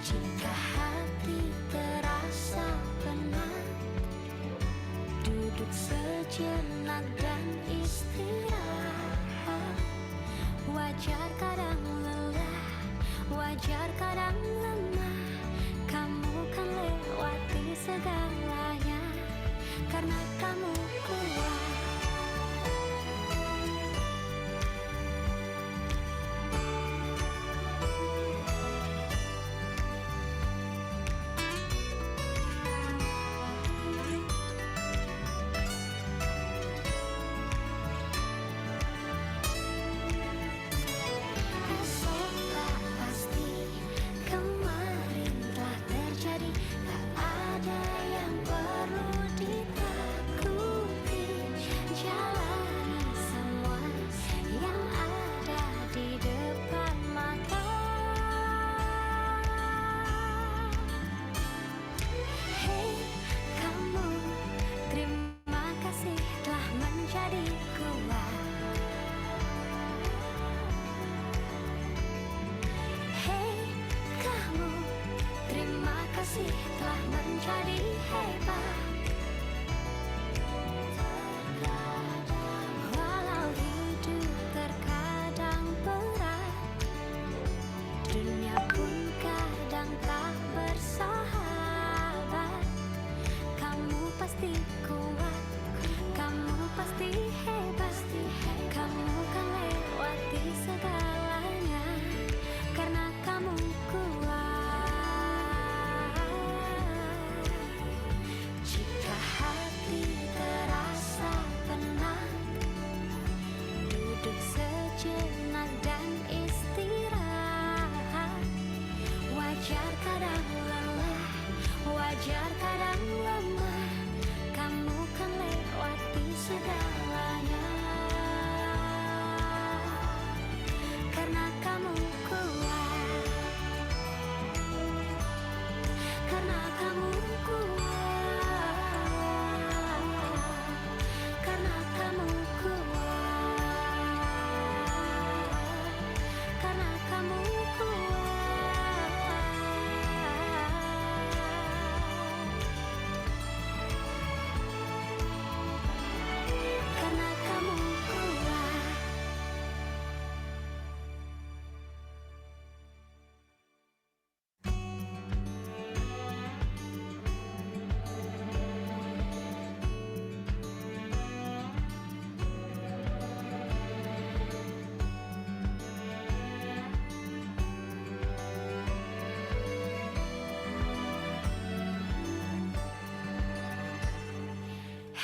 Jika hati terasa penat, duduk sejenak dan istirahat. Wajar kadang lelah, wajar kadang lemah. Kamu kan lewati segalanya, karena kamu kuat. Esok tak pasti, kemarin telah terjadi. Tak ada yang perlu ditakuti. Jalani semua yang ada di depan mata. Hei kamu, terima kasih telah menjadi kuat. Hei kamu, terima kasih telah menjadi hebat. Walau hidup terkadang berat, dunia pun kadang tak bersahabat. Kamu pasti kuat, kamu pasti hebat. Kamu kan lewati segalanya, karena kamu kuat. Jika hati terasa penat, duduk sejenak dan istirahat. Wajar kadang lelah, wajar kadang lemah. Kamu kan lewati segalanya, karena kamu kuat. Karena kamu kuat. Karena kamu kuat. Karena kamu kuat. Karena kamu kuat.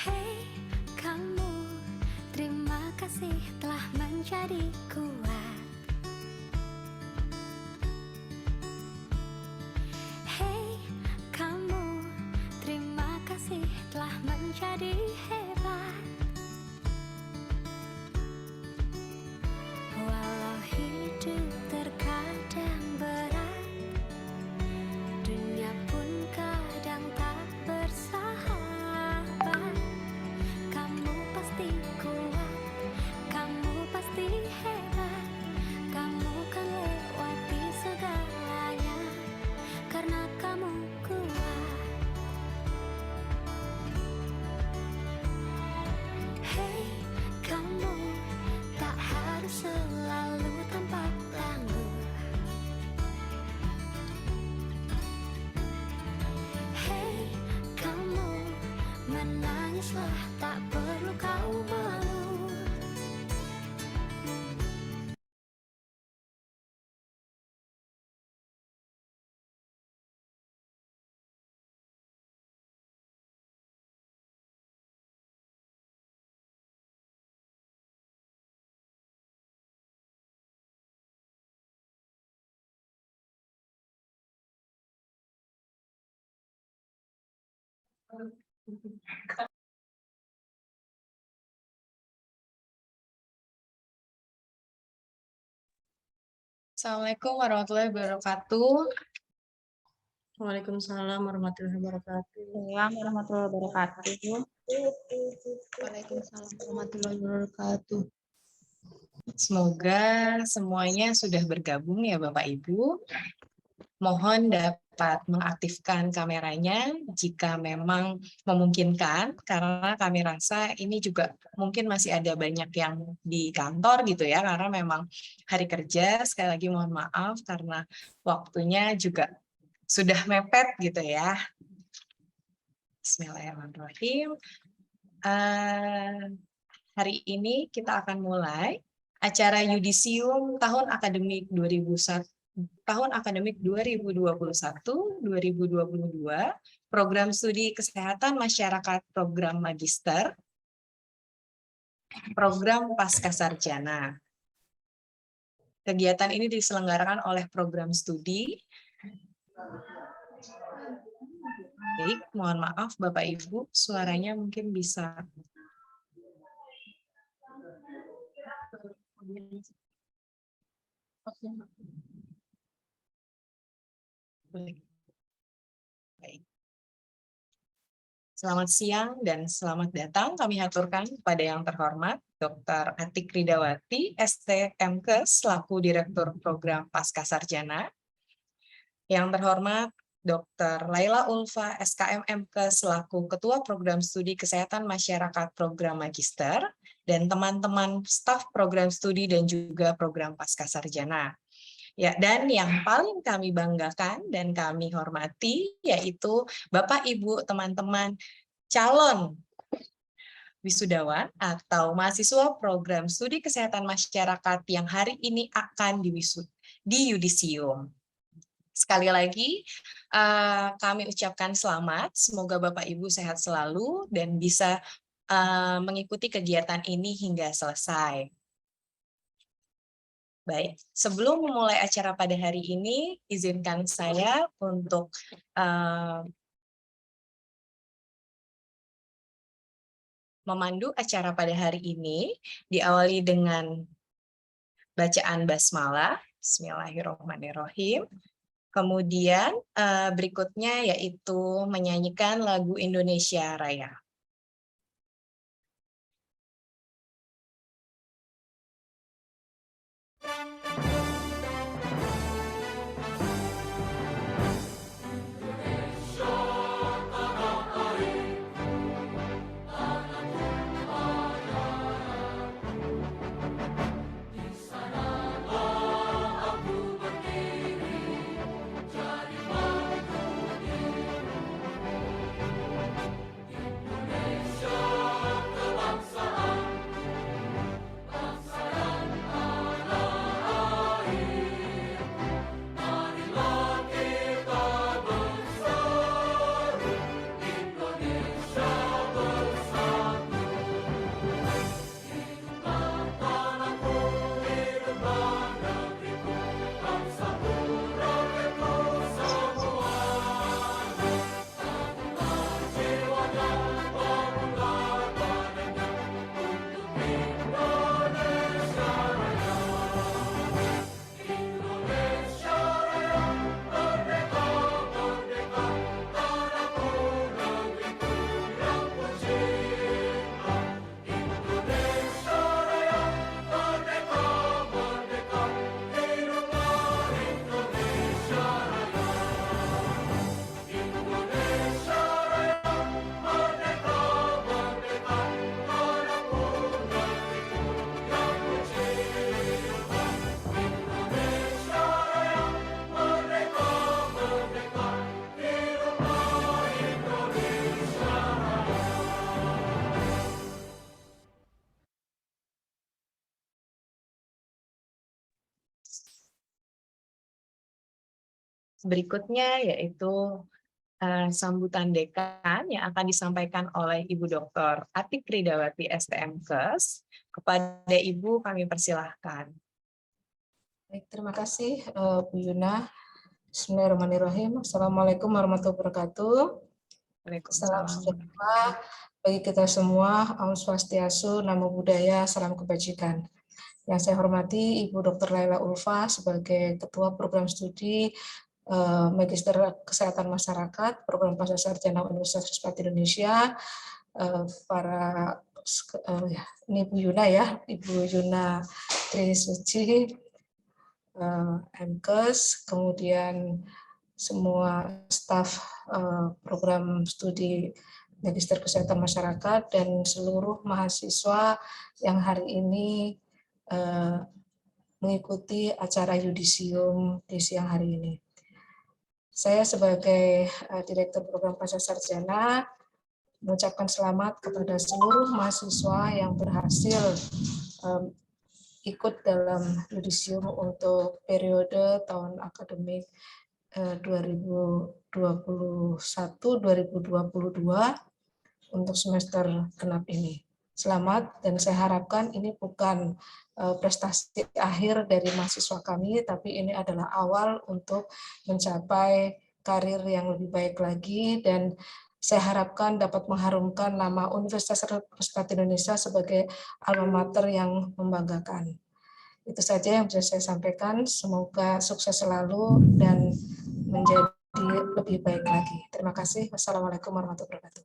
Hei kamu, terima kasih telah menjadi kuat. Hei kamu, terima kasih telah menjadi hebat. Walau hidup terkadang berat, dunia pun kadang tak bersahabat. Kamu pasti kuat, kamu pasti hebat. Kamu kan lewati segalanya, karena kamu kuat. Hei kamu, tak harus selalu tampak tangguh. Hei kamu, menangislah, tak perlu kau malu. Assalamualaikum warahmatullahi wabarakatuh. Waalaikumsalam warahmatullahi wabarakatuh. Assalamualaikum warahmatullahi wabarakatuh. Waalaikumsalam warahmatullahi wabarakatuh. Semoga semuanya sudah bergabung ya Bapak Ibu. Mohon dapat mengaktifkan kameranya jika memang memungkinkan, karena kami rasa ini juga mungkin masih ada banyak yang di kantor gitu ya, karena memang hari kerja. Sekali lagi mohon maaf karena waktunya juga sudah mepet gitu ya. Bismillahirrahmanirrahim. Hari ini kita akan mulai acara yudisium tahun akademik 2021-2022, program studi kesehatan masyarakat program magister, program pascasarjana. Kegiatan ini diselenggarakan oleh program studi. Baik, mohon maaf Bapak Ibu, suaranya mungkin bisa baik. Selamat siang dan selamat datang kami haturkan kepada yang terhormat Dr. Atik Ridawati, STMKes, selaku Direktur Program Pascasarjana. Yang terhormat Dr. Laila Ulfa, SKMMkes, selaku Ketua Program Studi Kesehatan Masyarakat Program Magister, dan teman-teman staf program studi dan juga program Pascasarjana. Ya, dan yang paling kami banggakan dan kami hormati yaitu Bapak Ibu teman-teman calon wisudawan atau mahasiswa program studi kesehatan masyarakat yang hari ini akan di yudisium. Sekali lagi kami ucapkan selamat, semoga Bapak Ibu sehat selalu dan bisa mengikuti kegiatan ini hingga selesai. Baik, sebelum memulai acara pada hari ini, izinkan saya untuk memandu acara pada hari ini, diawali dengan bacaan basmalah, Bismillahirrahmanirrahim. Kemudian berikutnya yaitu menyanyikan lagu Indonesia Raya. Berikutnya yaitu sambutan dekan yang akan disampaikan oleh Ibu Dr. Atik Ridawati, STMKes. Kepada Ibu kami persilahkan. Baik, terima kasih Bu Yuna. Bismillahirrahmanirrahim. Assalamualaikum warahmatullahi wabarakatuh. Salam sejahtera bagi kita semua. Om Swastiastu, Namo Buddhaya, salam kebajikan. Yang saya hormati Ibu Dr. Laila Ulfa sebagai Ketua Program Studi Magister Kesehatan Masyarakat Program Pascasarjana Universitas Trisakti Indonesia, para ini Bu Yuna ya, Ibu Yuna Trisuci, MKes, kemudian semua staf program studi Magister Kesehatan Masyarakat dan seluruh mahasiswa yang hari ini mengikuti acara yudisium di siang hari ini. Saya sebagai Direktur Program Pascasarjana mengucapkan selamat kepada seluruh mahasiswa yang berhasil ikut dalam yudisium untuk periode tahun akademik 2021-2022 untuk semester genap ini. Selamat, dan saya harapkan ini bukan prestasi akhir dari mahasiswa kami, tapi ini adalah awal untuk mencapai karir yang lebih baik lagi, dan saya harapkan dapat mengharumkan nama Universitas Pusat Indonesia sebagai alma mater yang membanggakan. Itu saja yang bisa saya sampaikan. Semoga sukses selalu dan menjadi lebih baik lagi. Terima kasih. Wassalamualaikum warahmatullahi wabarakatuh.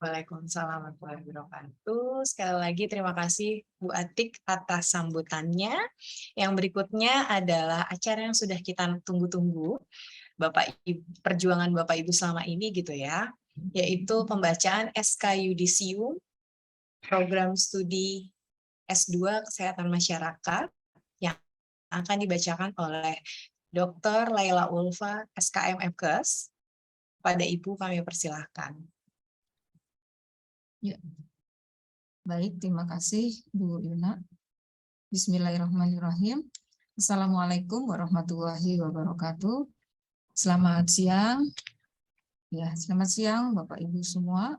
Waalaikumsalam warahmatullahi wabarakatuh. Sekali lagi terima kasih Bu Atik atas sambutannya. Yang berikutnya adalah acara yang sudah kita tunggu-tunggu, perjuangan Bapak Ibu selama ini gitu ya, yaitu pembacaan SK Yudisium Program Studi S2 Kesehatan Masyarakat yang akan dibacakan oleh Dr. Laila Ulfa, SKM MKes. Pada Ibu kami persilahkan. Ya. Baik, terima kasih Bu Yuna. Bismillahirrahmanirrahim. Assalamualaikum warahmatullahi wabarakatuh. Selamat siang. Ya, selamat siang Bapak Ibu semua,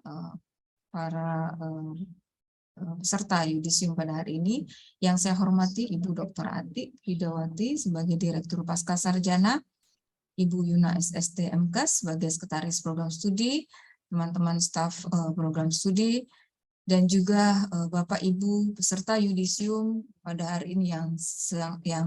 para peserta yudisium pada hari ini. Yang saya hormati Ibu Dr. Atik Ridawati sebagai Direktur Pascasarjana, Ibu Yuna SST MKes sebagai Sekretaris Program Studi, teman-teman staf program studi, dan juga Bapak Ibu peserta yudisium pada hari ini yang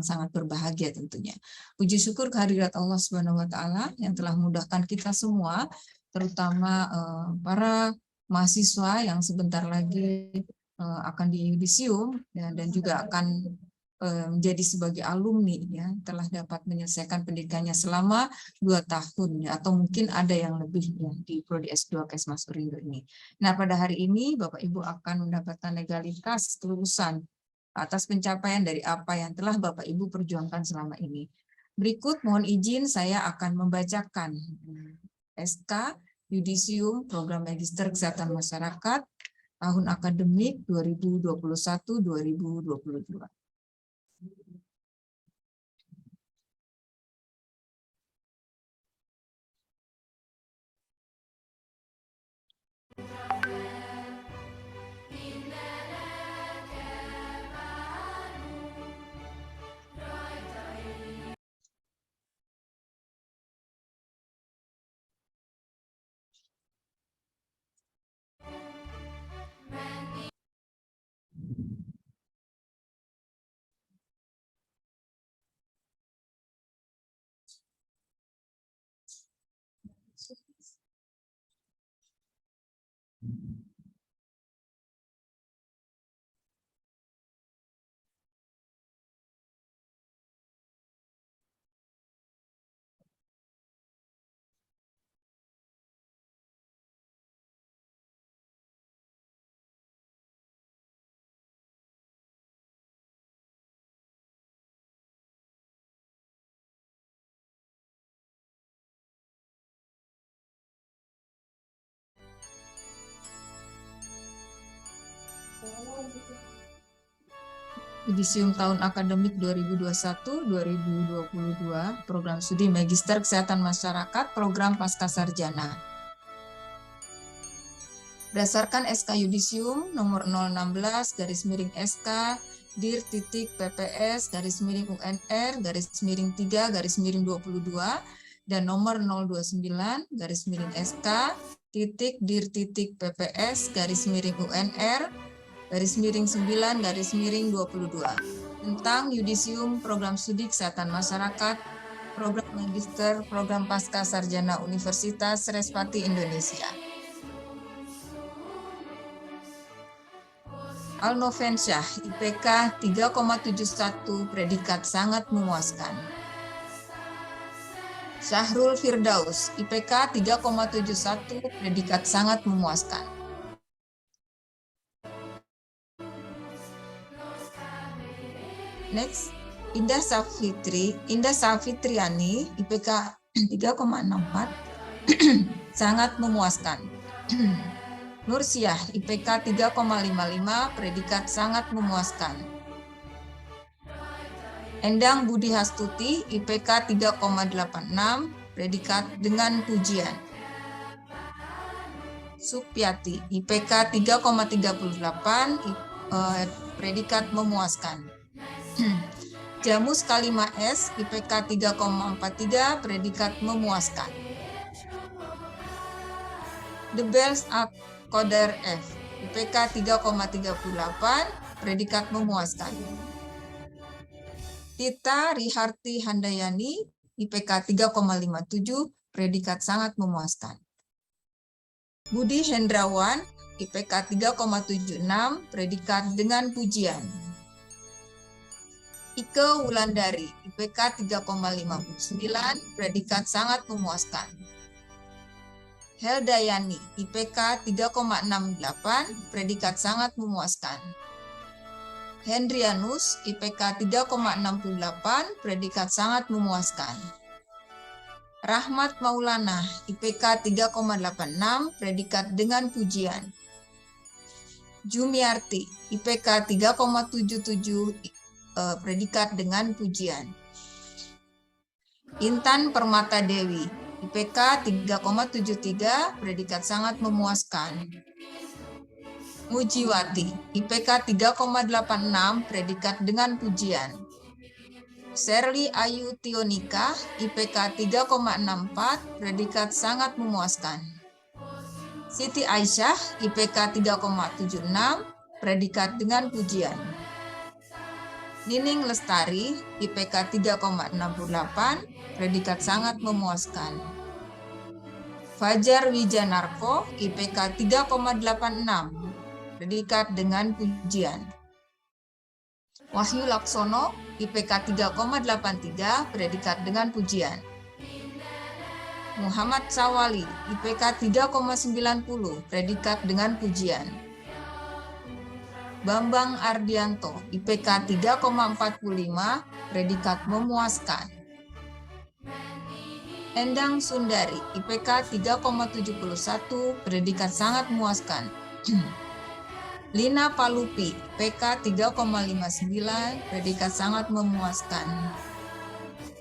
sangat berbahagia tentunya. Puji syukur kehadirat Allah Subhanahu wa taala yang telah memudahkan kita semua, terutama para mahasiswa yang sebentar lagi akan di yudisium dan juga akan menjadi sebagai alumni ya, telah dapat menyelesaikan pendidikannya selama 2 tahun ya, atau mungkin ada yang lebih ya, di Prodi S2 Kesmas Urindo ini. Nah, pada hari ini Bapak Ibu akan mendapatkan legalitas kelulusan atas pencapaian dari apa yang telah Bapak Ibu perjuangkan selama ini. Berikut mohon izin saya akan membacakan SK Yudisium Program Magister Kesehatan Masyarakat tahun akademik 2021-2022. Yudisium tahun akademik 2021-2022, Program Studi Magister Kesehatan Masyarakat, Program Pascasarjana. Berdasarkan SK Yudisium nomor 016/SK dir.PPS/UNR/3/22 dan nomor 029/dir.PPS/UNR/9/22 tentang Yudisium Program Studi Kesehatan Masyarakat, Program Magister, Program Pascasarjana Universitas Respati Indonesia. Alnovensyah, IPK 3,71, predikat sangat memuaskan. Syahrul Firdaus, IPK 3,71, predikat sangat memuaskan. Next, Indah Safitriani, IPK 3,64, sangat memuaskan. Nursiah, IPK 3,55, predikat sangat memuaskan. Endang Budi Hastuti, IPK 3,86, predikat dengan pujian. Supiati, IPK 3,38, predikat memuaskan. Jamus Kalima S, IPK 3,43, predikat memuaskan. The Bells Koder F, IPK 3,38, predikat memuaskan. Tita Riharti Handayani, IPK 3,57, predikat sangat memuaskan. Budi Hendrawan, IPK 3,76, predikat dengan pujian. Ike Wulandari, IPK 3,59, predikat sangat memuaskan. Heldayani, IPK 3,68, predikat sangat memuaskan. Hendrianus, IPK 3,68, predikat sangat memuaskan. Rahmat Maulana, IPK 3,86, predikat dengan pujian. Jumiarti, IPK 3,77, predikat dengan pujian. Intan Permata Dewi, IPK 3,73, predikat sangat memuaskan. Mujiwati, IPK 3,86, predikat dengan pujian. Sherly Ayu Tionika, IPK 3,64, predikat sangat memuaskan. Siti Aisyah, IPK 3,76, predikat dengan pujian. Nining Lestari, IPK 3,68, predikat sangat memuaskan. Fajar Wijanarko, IPK 3,86, predikat dengan pujian. Wahyu Laksono, IPK 3,83, predikat dengan pujian. Muhammad Sawali, IPK 3,90, predikat dengan pujian. Bambang Ardianto, IPK 3,45, predikat memuaskan. Endang Sundari, IPK 3,71, predikat sangat memuaskan. Lina Palupi, IPK 3,59, predikat sangat memuaskan.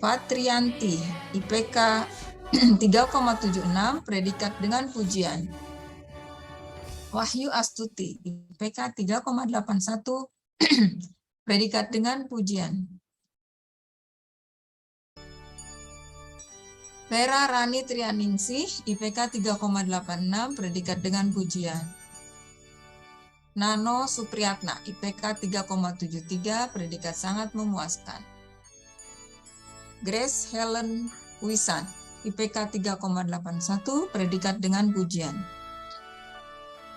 Patrianti, IPK 3,76, predikat dengan pujian. Wahyu Astuti, IPK 3,81, predikat dengan pujian. Vera Rani Trianingsih, IPK 3,86, predikat dengan pujian. Nano Supriyatna, IPK 3,73, predikat sangat memuaskan. Grace Helen Wisan, IPK 3,81, predikat dengan pujian.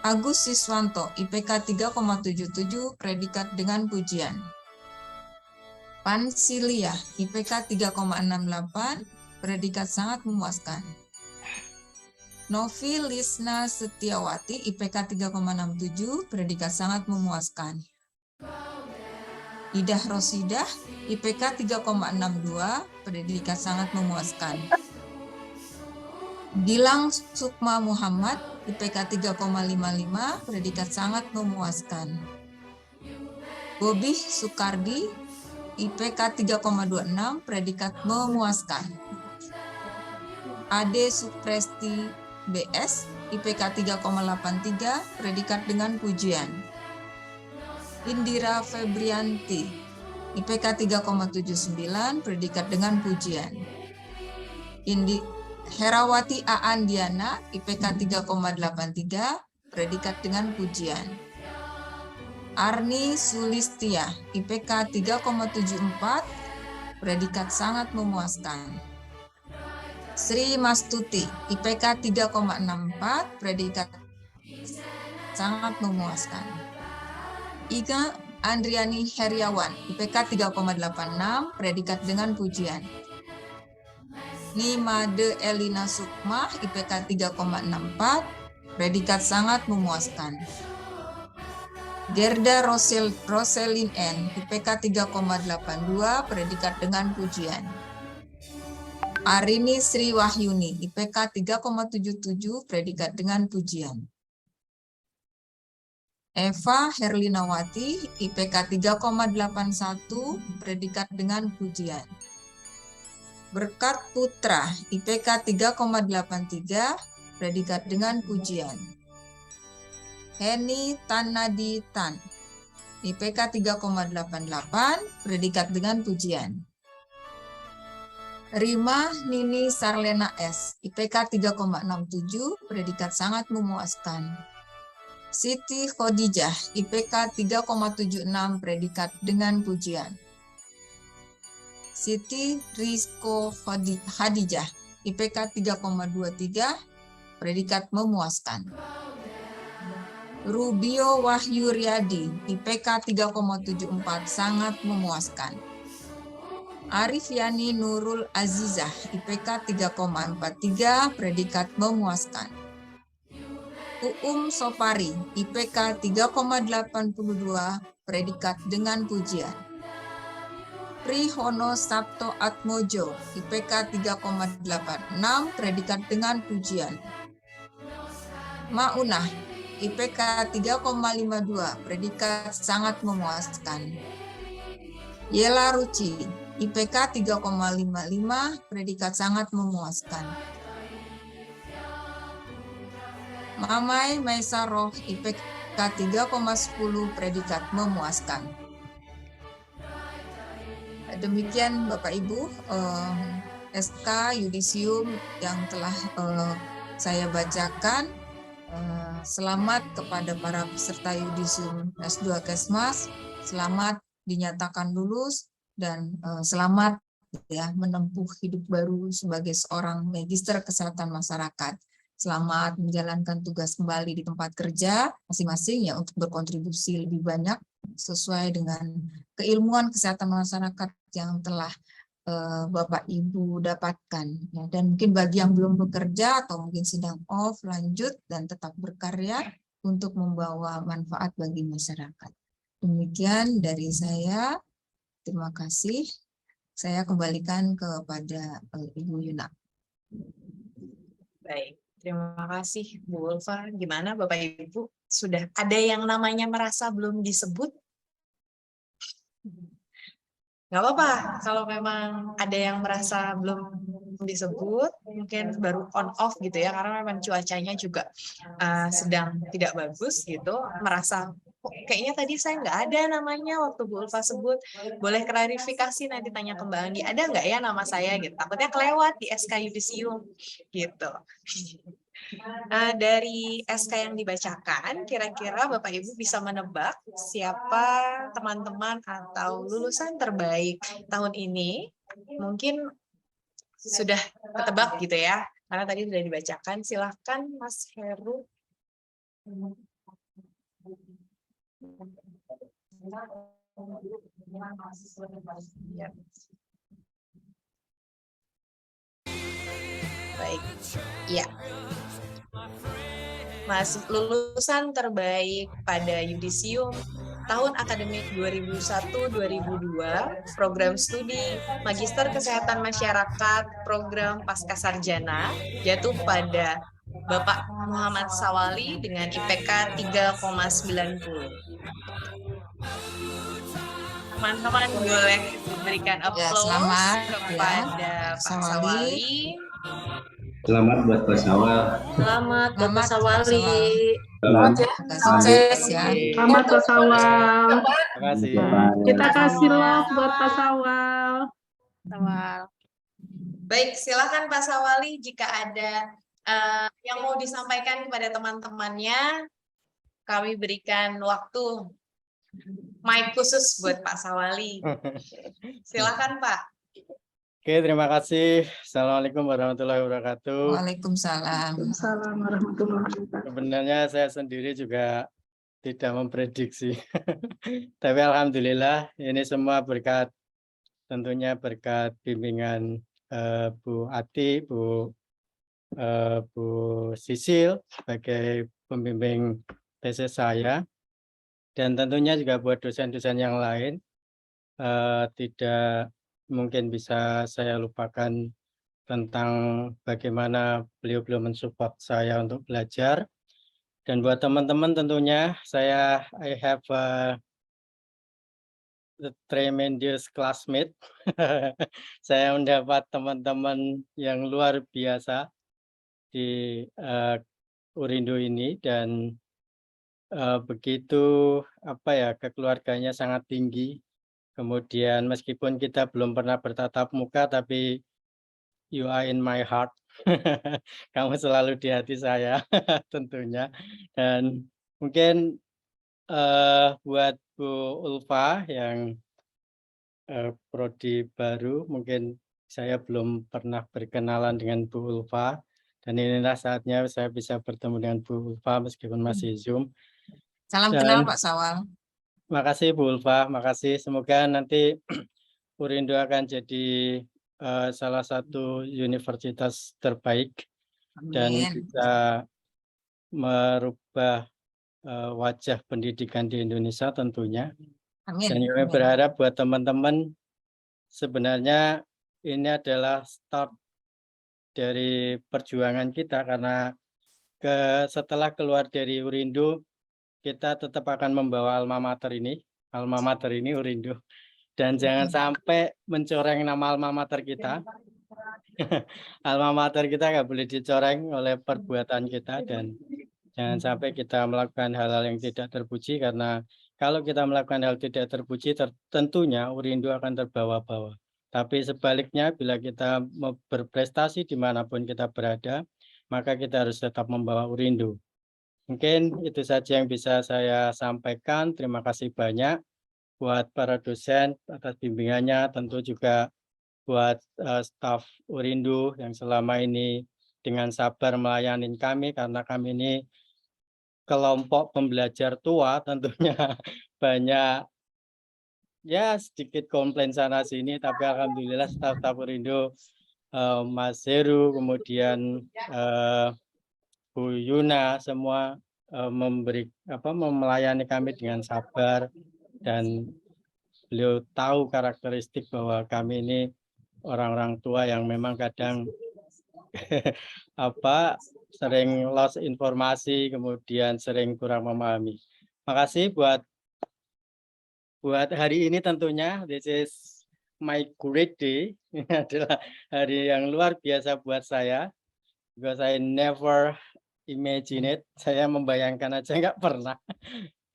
Agus Siswanto, IPK 3,77, predikat dengan pujian. Pansilia, IPK 3,68, predikat sangat memuaskan. Novi Lisna Setiawati, IPK 3,67, predikat sangat memuaskan. Idah Rosidah, IPK 3,62, predikat sangat memuaskan. Gilang Sukma Muhammad, IPK 3,55, predikat sangat memuaskan. Bobby Sukardi, IPK 3,26, predikat memuaskan. Ade Supresti BS, IPK 3,83, predikat dengan pujian. Indira Febrianti, IPK 3,79, predikat dengan pujian. Herawati Aandiana, IPK 3,83, predikat dengan pujian. Arni Sulistia, IPK 3,74, predikat sangat memuaskan. Sri Mastuti, IPK 3,64, predikat sangat memuaskan. Ika Andriani Heriawan, IPK 3,86, predikat dengan pujian. Nimade Elina Sukma, IPK 3,64, predikat sangat memuaskan. Gerda Roselin N, IPK 3,82, predikat dengan pujian. Arini Sri Wahyuni, IPK 3,77, predikat dengan pujian. Eva Herlinawati, IPK 3,81, predikat dengan pujian. Berkat Putra, IPK 3,83, predikat dengan pujian. Heni Tanadi Tan, IPK 3,88, predikat dengan pujian. Rima Nini Sarlena S, IPK 3,67, predikat sangat memuaskan. Siti Khadijah, IPK 3,76, predikat dengan pujian. Siti Rizko Khadijah, IPK 3,23, predikat memuaskan. Rubio Wahyu Riyadi, IPK 3,74, sangat memuaskan. Arif Yani Nurul Azizah, IPK 3,43, predikat memuaskan. Sopari, IPK 3,82, predikat dengan pujian. Prihono Sabto Atmojo, IPK 3,86, predikat dengan pujian. Maunah, IPK 3,52, predikat sangat memuaskan. Yela Ruci, IPK 3,55, predikat sangat memuaskan. Mamai Maisaroh, IPK 3,10, predikat memuaskan. Demikian Bapak Ibu, SK Yudisium yang telah saya bacakan. Selamat kepada para peserta Yudisium S2 Kesmas, selamat dinyatakan lulus, dan selamat ya menempuh hidup baru sebagai seorang magister kesehatan masyarakat. Selamat menjalankan tugas kembali di tempat kerja masing-masing ya untuk berkontribusi lebih banyak sesuai dengan keilmuan kesehatan masyarakat yang telah Bapak Ibu dapatkan ya. Dan mungkin bagi yang belum bekerja atau mungkin sedang off, lanjut dan tetap berkarya untuk membawa manfaat bagi masyarakat. Demikian dari saya. Terima kasih. Saya kembalikan kepada Ibu Yuna. Baik, terima kasih Bu Ulfa. Gimana Bapak Ibu? Sudah ada yang namanya merasa belum disebut? Nggak apa-apa, kalau memang ada yang merasa belum disebut, mungkin baru on off gitu ya, karena memang cuacanya juga sedang tidak bagus gitu, merasa kayaknya tadi saya nggak ada namanya waktu Bu Ulfa sebut, boleh klarifikasi nanti tanya ke Mbak Andi, ada nggak ya nama saya gitu, takutnya kelewat di SK Yudisium gitu. Dari SK yang dibacakan, kira-kira Bapak Ibu bisa menebak siapa teman-teman atau lulusan terbaik tahun ini? Mungkin sudah ketebak gitu ya, karena tadi sudah dibacakan. Silahkan Mas Heru. Ya. Baik, ya. Mas lulusan terbaik pada Yudisium tahun akademik 2001-2002, program studi Magister Kesehatan Masyarakat, program Pascasarjana, jatuh pada Bapak Muhammad Sawali dengan IPK 3,90. Teman-teman boleh berikan applause kepada Pak Sawali. Selamat buat Pak Sawal. Selamat Bapak Sawali. Selamat ya. Sukses ya. Selamat Pak Sawal. Terima kasih. Kita kasih love buat Pak Sawal. Baik, silakan Pak Sawali jika ada yang mau disampaikan kepada teman-temannya, kami berikan waktu mic khusus buat Pak Sawali. Silakan Pak. Oke, terima kasih. Assalamualaikum warahmatullahi wabarakatuh. Waalaikumsalam. Assalamualaikum warahmatullahi wabarakatuh. Sebenarnya saya sendiri juga tidak memprediksi. Tapi alhamdulillah ini semua berkat, tentunya berkat bimbingan Bu Ati, Bu Sisil sebagai pembimbing tesis saya, dan tentunya juga buat dosen-dosen yang lain. Tidak mungkin bisa saya lupakan tentang bagaimana beliau mensupport saya untuk belajar. Dan buat teman-teman tentunya I have a tremendous classmate. Saya mendapat teman-teman yang luar biasa di Urindo ini, dan begitu kekeluarganya sangat tinggi. Kemudian meskipun kita belum pernah bertatap muka, tapi you are in my heart. Kamu selalu di hati saya tentunya. Dan mungkin buat Bu Ulfa yang prodi baru, mungkin saya belum pernah berkenalan dengan Bu Ulfa, dan inilah saatnya saya bisa bertemu dengan Bu Ulfa meskipun masih Zoom. Salam Dan kenal Pak Sawal. makasih Bu Ulfa, makasih. Semoga nanti Urindo akan jadi salah satu universitas terbaik dan Amin. bisa merubah wajah pendidikan di Indonesia tentunya. Amin. Dan kami berharap buat teman-teman, sebenarnya ini adalah start dari perjuangan kita, karena setelah keluar dari Urindo, kita tetap akan membawa alma mater ini Urindo. Dan jangan sampai mencoreng nama alma mater kita. Alma mater kita nggak boleh dicoreng oleh perbuatan kita, dan jangan sampai kita melakukan hal-hal yang tidak terpuji, karena kalau kita melakukan hal tidak terpuji, tentunya Urindo akan terbawa-bawa. Tapi sebaliknya, bila kita berprestasi dimanapun kita berada, maka kita harus tetap membawa Urindo. Mungkin itu saja yang bisa saya sampaikan. Terima kasih banyak buat para dosen atas bimbingannya, tentu juga buat staf Urindo yang selama ini dengan sabar melayani kami, karena kami ini kelompok pembelajar tua, tentunya banyak sedikit komplain sana sini, tapi alhamdulillah staf Urindo, Mas Heru, kemudian Bu Yuna, semua melayani kami dengan sabar, dan beliau tahu karakteristik bahwa kami ini orang-orang tua yang memang kadang sering lost informasi, kemudian sering kurang memahami. Makasih buat hari ini tentunya. This is my great day. Ini adalah hari yang luar biasa buat saya, because I never imagine it. Saya membayangkan aja nggak pernah.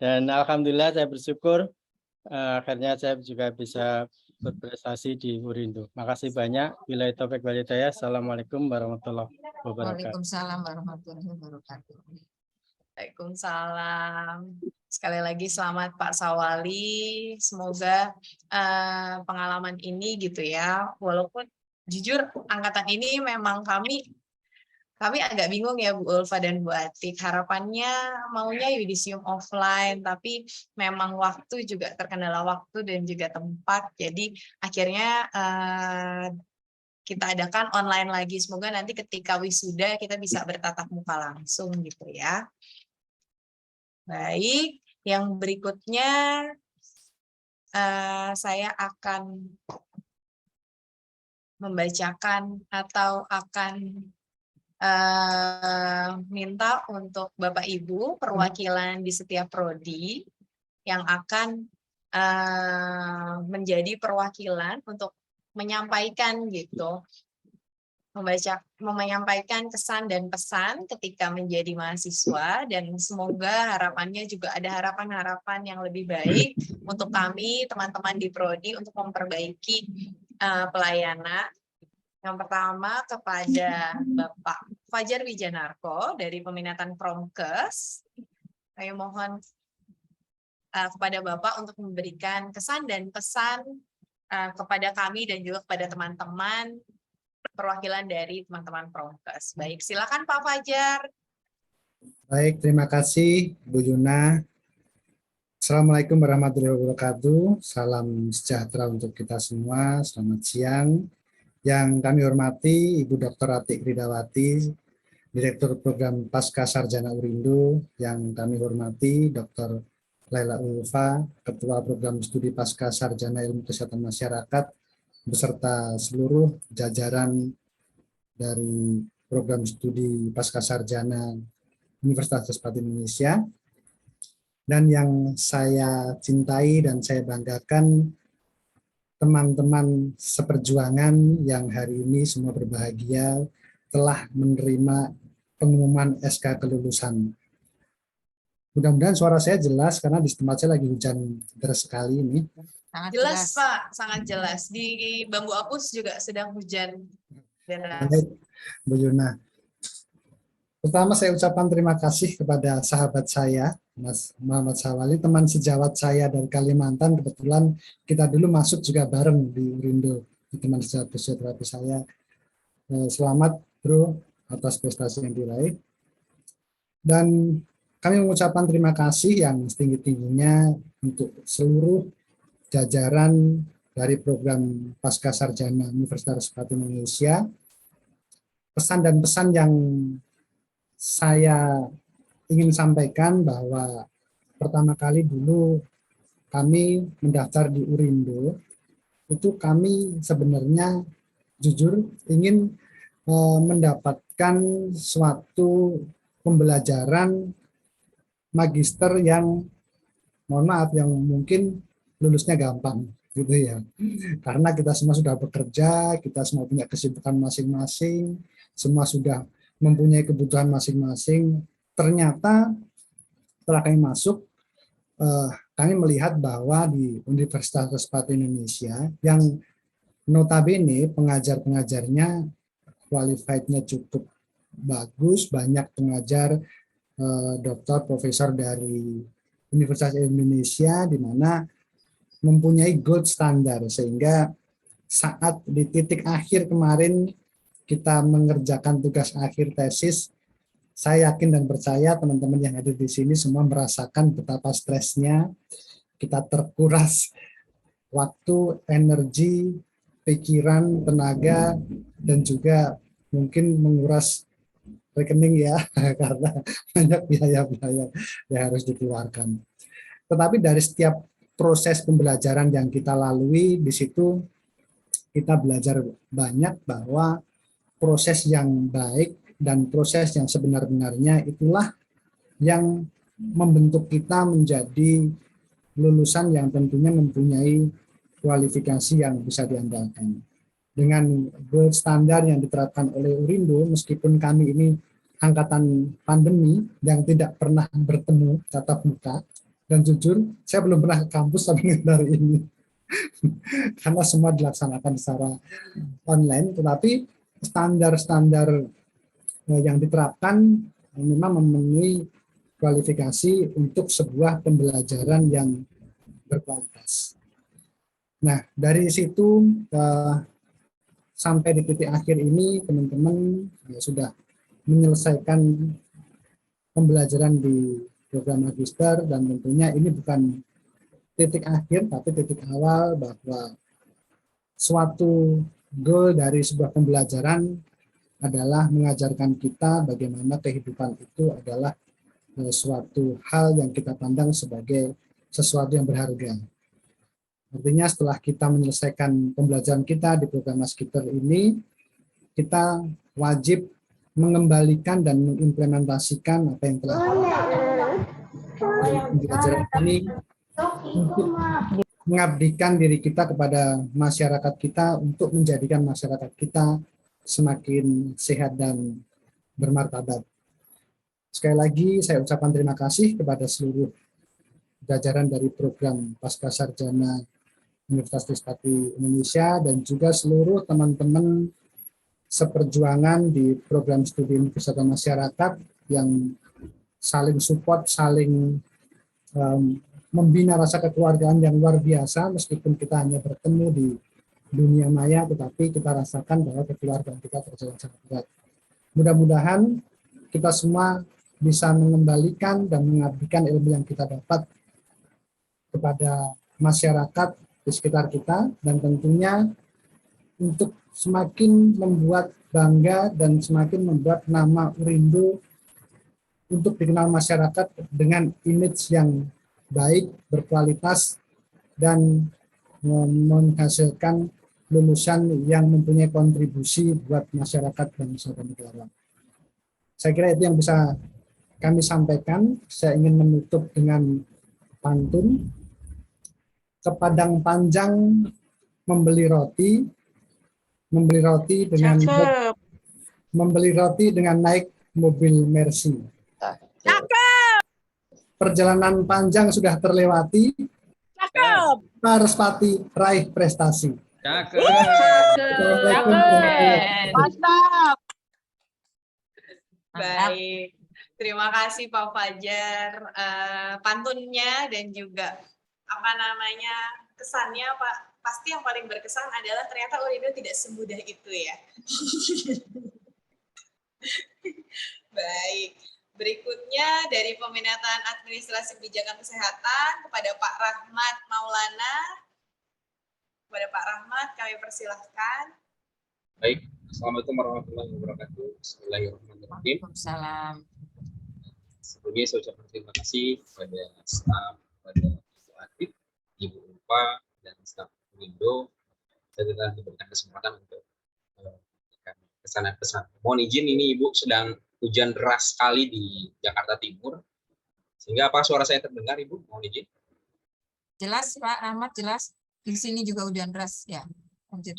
Dan alhamdulillah saya bersyukur akhirnya saya juga bisa berprestasi di Urindo. Makasih banyak. Billahi taufik wal hidayah. Assalamualaikum warahmatullahi wabarakatuh. Waalaikumsalam warahmatullahi wabarakatuh. Waalaikumsalam. Sekali lagi selamat Pak Sawali. Semoga pengalaman ini gitu ya. Walaupun jujur angkatan ini memang kami agak bingung ya Bu Ulfa dan Bu Atik. Harapannya maunya yudisium offline, tapi memang waktu juga terkendala waktu dan juga tempat. Jadi akhirnya kita adakan online lagi. Semoga nanti ketika wisuda kita bisa bertatap muka langsung gitu ya. Baik, yang berikutnya saya akan membacakan atau akan minta untuk Bapak Ibu perwakilan di setiap prodi yang akan menjadi perwakilan untuk menyampaikan gitu, menyampaikan kesan dan pesan ketika menjadi mahasiswa, dan semoga harapannya juga ada harapan-harapan yang lebih baik untuk kami teman-teman di prodi untuk memperbaiki pelayanan. Yang pertama kepada Bapak Fajar Wijanarko dari peminatan Promkes. Saya mohon kepada Bapak untuk memberikan kesan dan pesan kepada kami dan juga kepada teman-teman perwakilan dari teman-teman Promkes. Baik, silakan Pak Fajar. Baik, terima kasih Bu Yuna. Assalamualaikum warahmatullahi wabarakatuh. Salam sejahtera untuk kita semua. Selamat siang. Yang kami hormati Ibu Dr. Atik Ridawati, Direktur Program Pasca Sarjana Urindo. Yang kami hormati Dr. Laila Ulfa, Ketua Program Studi Pasca Sarjana Ilmu Kesehatan Masyarakat, beserta seluruh jajaran dari Program Studi Pasca Sarjana Universitas Trisakti Indonesia. Dan yang saya cintai dan saya banggakan, teman-teman seperjuangan yang hari ini semua berbahagia telah menerima pengumuman SK kelulusan. Mudah-mudahan suara saya jelas karena di tempat saya lagi hujan deras sekali ini. Sangat Jelas Pak, sangat jelas. Di Bambu Apus juga sedang hujan deras. Baik, Bu Yuna. Pertama saya ucapkan terima kasih kepada sahabat saya, Mas Muhammad Sawali, teman sejawat saya dari Kalimantan. Kebetulan kita dulu masuk juga bareng di Urindo, teman sejawat fisioterapi saya. Selamat Bro atas prestasi yang diraih. Dan kami mengucapkan terima kasih yang setinggi-tingginya untuk seluruh jajaran dari program Pasca Sarjana Universitas Trisakti Indonesia. Pesan dan pesan yang saya ingin sampaikan bahwa pertama kali dulu kami mendaftar di Urindo, itu kami sebenarnya jujur ingin mendapatkan suatu pembelajaran magister yang, mohon maaf, yang mungkin lulusnya gampang gitu ya. Karena kita semua sudah bekerja, kita semua punya kesibukan masing-masing, semua sudah mempunyai kebutuhan masing-masing. Ternyata setelah kami masuk, kami melihat bahwa di Universitas Trisakti Indonesia yang notabene pengajar-pengajarnya qualified-nya cukup bagus, banyak pengajar doktor, profesor dari Universitas Indonesia di mana mempunyai gold standar, sehingga saat di titik akhir kemarin kita mengerjakan tugas akhir tesis, saya yakin dan percaya teman-teman yang hadir di sini semua merasakan betapa stresnya. Kita terkuras waktu, energi, pikiran, tenaga, dan juga mungkin menguras rekening ya, karena banyak biaya-biaya yang harus dikeluarkan. Tetapi dari setiap proses pembelajaran yang kita lalui, di situ kita belajar banyak bahwa proses yang baik dan proses yang sebenar-benarnya itulah yang membentuk kita menjadi lulusan yang tentunya mempunyai kualifikasi yang bisa diandalkan. Dengan gold standar yang diterapkan oleh Urindo, meskipun kami ini angkatan pandemi yang tidak pernah bertemu tatap muka, dan jujur saya belum pernah ke kampus sampai hari ini karena semua dilaksanakan secara online, tetapi standar-standar yang diterapkan memang memenuhi kualifikasi untuk sebuah pembelajaran yang berkualitas. Nah, dari situ sampai di titik akhir ini teman-teman sudah menyelesaikan pembelajaran di program magister, dan tentunya ini bukan titik akhir tapi titik awal bahwa suatu goal dari sebuah pembelajaran adalah mengajarkan kita bagaimana kehidupan itu adalah suatu hal yang kita pandang sebagai sesuatu yang berharga. Artinya setelah kita menyelesaikan pembelajaran kita di program magister ini, kita wajib mengembalikan dan mengimplementasikan apa yang telah pembelajaran ini untuk mengabdikan diri kita kepada masyarakat kita, untuk menjadikan masyarakat kita semakin sehat dan bermartabat. Sekali lagi saya ucapkan terima kasih kepada seluruh jajaran dari program Pasca Sarjana Universitas Trisakti Indonesia dan juga seluruh teman-teman seperjuangan di program studi kesehatan masyarakat yang saling support, saling membina rasa kekeluargaan yang luar biasa. Meskipun kita hanya bertemu di dunia maya, tetapi kita rasakan bahwa kekeluargaan kita terjalan sangat kuat. Mudah-mudahan kita semua bisa mengembalikan dan mengabdikan ilmu yang kita dapat kepada masyarakat di sekitar kita, dan tentunya untuk semakin membuat bangga dan semakin membuat nama Urindo untuk dikenal masyarakat dengan image yang baik, berkualitas, dan menghasilkan lulusan yang mempunyai kontribusi buat masyarakat bangsa dan negara. Saya kira itu yang bisa kami sampaikan. Saya ingin menutup dengan pantun. Ke Padang Panjang membeli roti dengan Cakep. naik mobil Mercy. Perjalanan panjang sudah terlewati. Respati raih prestasi. Cakep. Assalamualaikum warahmatullahi wabarakatuh. Mantap. Baik, terima kasih Pak Fajar, pantunnya dan juga kesannya Pak. Pasti yang paling berkesan adalah ternyata Urindo tidak semudah itu ya. Baik, berikutnya dari peminatan administrasi kebijakan kesehatan kepada Pak Rahmat Maulana. Kepada Pak Rahmat kami persilahkan. Baik, Assalamualaikum warahmatullahi wabarakatuh. Bismillahirrahmanirrahim. Waalaikumsalam. Sebelumnya saya ucapkan terima kasih kepada staf, kepada Ibu Atik, Ibu Ulfa, dan staf Urindo. Saya telah diberikan kesempatan untuk memberikan pesan-pesan. Mohon izin, ini Ibu sedang hujan deras sekali di Jakarta Timur. Sehingga apa suara saya terdengar, Ibu? Mohon izin. Jelas Pak Ahmad, jelas. Di sini juga hujan deras ya. Lanjut.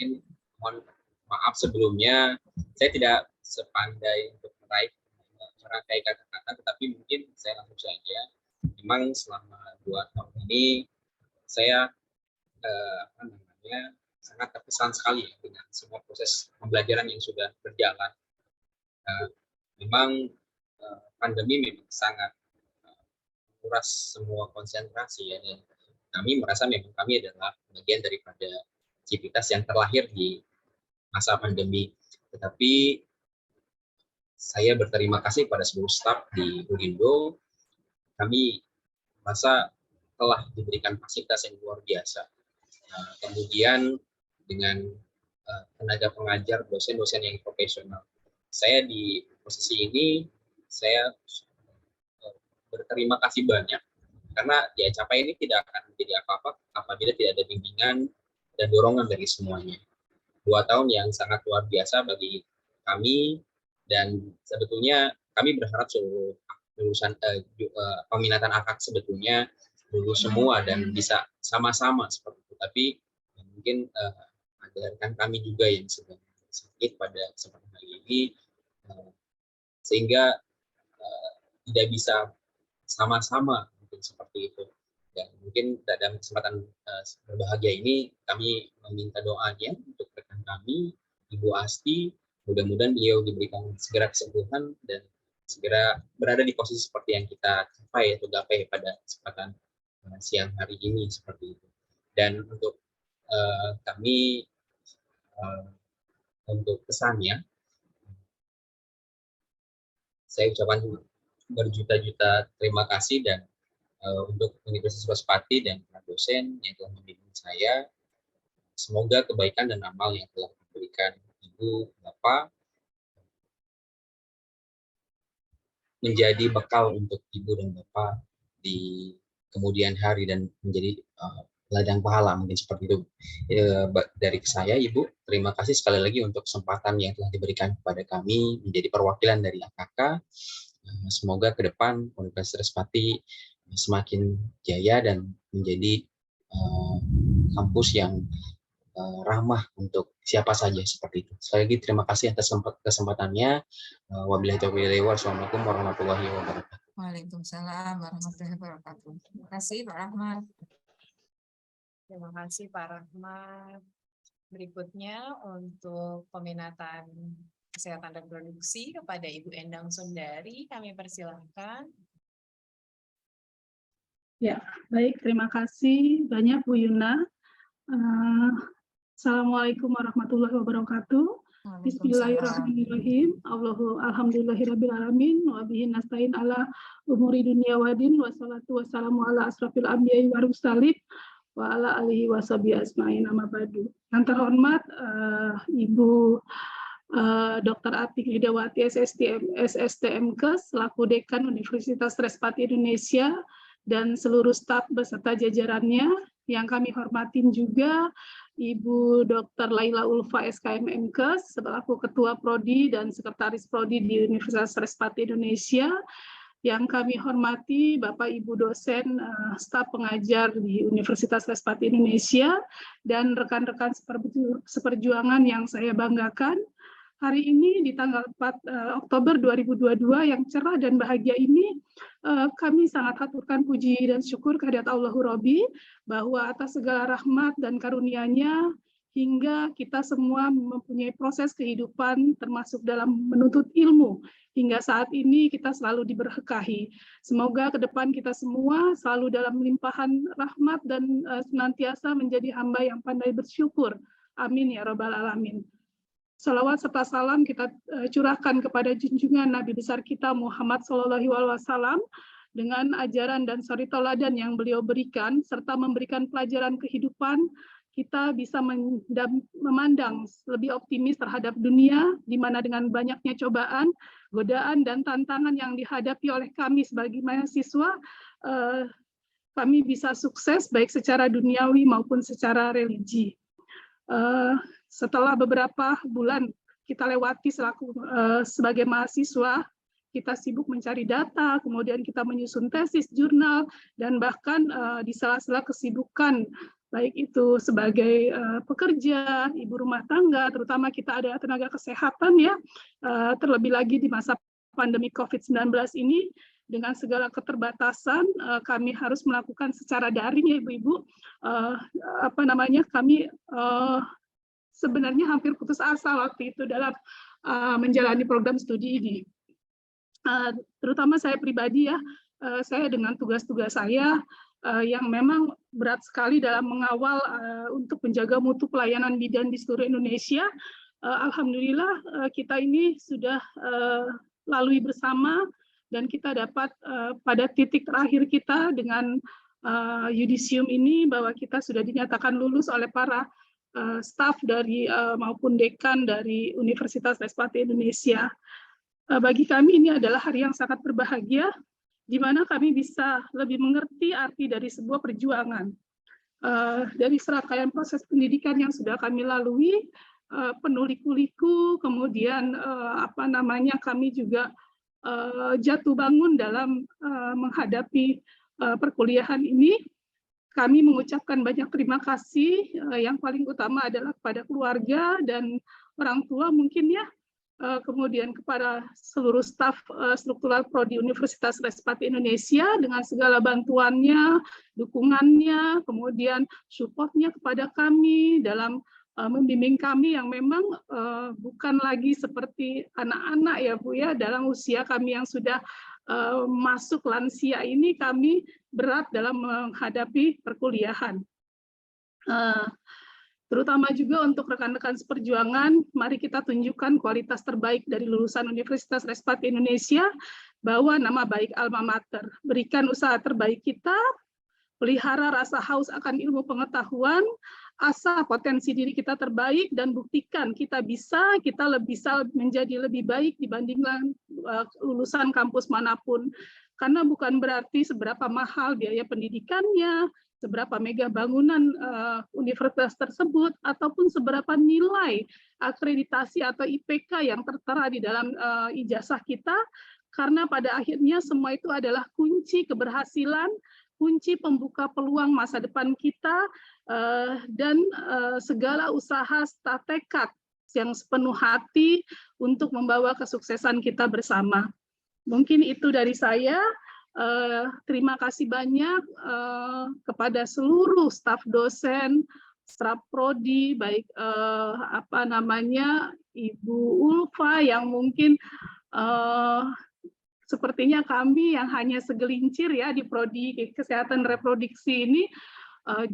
Mohon maaf sebelumnya, saya tidak sepandai untuk merangkai kata-kata, tetapi mungkin saya langsung saja. Memang selama 2 tahun ini saya sangat terkesan sekali dengan semua proses pembelajaran yang sudah berjalan. Memang pandemi memang sangat menguras semua konsentrasi ya. Dan kami merasa memang kami adalah bagian daripada aktivitas yang terlahir di masa pandemi. Tetapi saya berterima kasih pada seluruh staf di Urindo. Kami merasa telah diberikan fasilitas yang luar biasa. Kemudian dengan tenaga pengajar, dosen-dosen yang profesional. Saya di posisi ini, saya berterima kasih banyak. Karena ya capai ini tidak akan menjadi apa-apa apabila tidak ada bimbingan dan dorongan dari semuanya. 2 tahun yang sangat luar biasa bagi kami, dan sebetulnya kami berharap seluruh lulusan peminatan akak sebetulnya lulus semua dan bisa sama-sama seperti itu. Tapi mungkin ada rekan kami juga yang sedang sakit pada kesempatan hari ini, sehingga tidak bisa sama-sama mungkin seperti itu. Dan mungkin dalam kesempatan berbahagia ini kami meminta doanya untuk rekan kami, Ibu Asti, mudah-mudahan beliau diberikan segera kesembuhan dan segera berada di posisi seperti yang kita capai atau gapai pada kesempatan siang hari ini seperti itu. Dan untuk kami untuk pesannya, saya ucapkan berjuta-juta terima kasih dan untuk Universitas Suspati dan para dosen yang telah membimbing saya. Semoga kebaikan dan amal yang telah diberikan Ibu, Bapak menjadi bekal untuk Ibu dan Bapak di kemudian hari dan menjadi ladang pahala, mungkin seperti itu. Dari saya, Ibu, terima kasih sekali lagi untuk kesempatan yang telah diberikan kepada kami menjadi perwakilan dari AKK. Semoga ke depan Universitas Suspati semakin jaya dan menjadi kampus yang ramah untuk siapa saja seperti itu. Sekali lagi terima kasih atas kesempatannya. Wabillahi taufiq wal hidayah. Wassalamualaikum warahmatullahi wabarakatuh. Waalaikumsalam warahmatullahi wabarakatuh. Terima kasih Pak Rahmat. Terima kasih Pak Rahmat. Berikutnya untuk peminatan kesehatan reproduksi kepada Ibu Endang Sundari, kami persilahkan. Ya, baik. Terima kasih banyak Bu Yuna. Assalamualaikum warahmatullahi wabarakatuh. Bismillahirrahmanirrahim. Alhamdulillahirrabbilalamin. Wa bihi nasta'in ala umuri dunia wadin. Wassalatu wassalamu ala asrafil anbiya'i wa mursalin wa ala alihi wa sahbihi asma'in amma ba'du. Yang terhormat Ibu Dr. Atik Ridawati SSTMK selaku Dekan Universitas Respati Indonesia dan seluruh staf beserta jajarannya. Yang kami hormatin juga Ibu Dr. Laila Ulfa SKM MKes selaku Ketua Prodi dan Sekretaris Prodi di Universitas Respati Indonesia. Yang kami hormati Bapak Ibu dosen, staf pengajar di Universitas Respati Indonesia, dan rekan-rekan seperjuangan yang saya banggakan. Hari ini di tanggal 4 Oktober 2022 yang cerah dan bahagia ini, kami sangat haturkan puji dan syukur kehadirat Allahu Robbi bahwa atas segala rahmat dan karunia-Nya hingga kita semua mempunyai proses kehidupan termasuk dalam menuntut ilmu. Hingga saat ini kita selalu diberkahi. Semoga ke depan kita semua selalu dalam limpahan rahmat dan senantiasa menjadi hamba yang pandai bersyukur. Amin ya Rabbal Alamin. Salawat serta salam kita curahkan kepada junjungan Nabi besar kita Muhammad SAW dengan ajaran dan suri teladan yang beliau berikan serta memberikan pelajaran kehidupan. Kita bisa memandang lebih optimis terhadap dunia di mana dengan banyaknya cobaan, godaan dan tantangan yang dihadapi oleh kami sebagai mahasiswa, kami bisa sukses baik secara duniawi maupun secara religi. Setelah beberapa bulan kita lewati sebagai mahasiswa, kita sibuk mencari data, kemudian kita menyusun tesis, jurnal, dan bahkan di sela-sela kesibukan, baik itu sebagai pekerja, ibu rumah tangga, terutama kita ada tenaga kesehatan ya, terlebih lagi di masa pandemi COVID-19 ini, dengan segala keterbatasan, kami harus melakukan secara daring ya Ibu-Ibu, kami sebenarnya hampir putus asa waktu itu dalam menjalani program studi ini. Terutama saya pribadi ya, saya dengan tugas-tugas saya yang memang berat sekali dalam mengawal untuk menjaga mutu pelayanan bidan di seluruh Indonesia. Alhamdulillah kita ini sudah lalui bersama dan kita dapat pada titik terakhir kita dengan yudisium ini bahwa kita sudah dinyatakan lulus oleh para staf dari maupun dekan dari Universitas Respati Indonesia. Bagi kami ini adalah hari yang sangat berbahagia, di mana kami bisa lebih mengerti arti dari sebuah perjuangan. Dari serangkaian proses pendidikan yang sudah kami lalui, penuh liku-liku, kemudian kami juga jatuh bangun dalam menghadapi perkuliahan ini. Kami mengucapkan banyak terima kasih, yang paling utama adalah kepada keluarga dan orang tua mungkin ya, kemudian kepada seluruh staf struktural Prodi Universitas Respati Indonesia dengan segala bantuannya, dukungannya, kemudian support-nya kepada kami dalam membimbing kami yang memang bukan lagi seperti anak-anak ya Bu ya, dalam usia kami yang sudah masuk lansia ini kami berat dalam menghadapi perkuliahan. Terutama juga untuk rekan-rekan seperjuangan, mari kita tunjukkan kualitas terbaik dari lulusan Universitas Respati Indonesia, bawa nama baik alma mater, berikan usaha terbaik kita, pelihara rasa haus akan ilmu pengetahuan, asah potensi diri kita terbaik, dan buktikan kita bisa menjadi lebih baik dibandingkan lulusan kampus manapun. Karena bukan berarti seberapa mahal biaya pendidikannya, seberapa mega bangunan universitas tersebut, ataupun seberapa nilai akreditasi atau IPK yang tertera di dalam ijazah kita, karena pada akhirnya semua itu adalah kunci keberhasilan, kunci pembuka peluang masa depan kita, dan segala usaha tekad yang sepenuh hati untuk membawa kesuksesan kita bersama. Mungkin itu dari saya. Terima kasih banyak kepada seluruh staf dosen, staf prodi, baik Ibu Ulfa yang mungkin sepertinya kami yang hanya segelincir ya di prodi kesehatan reproduksi ini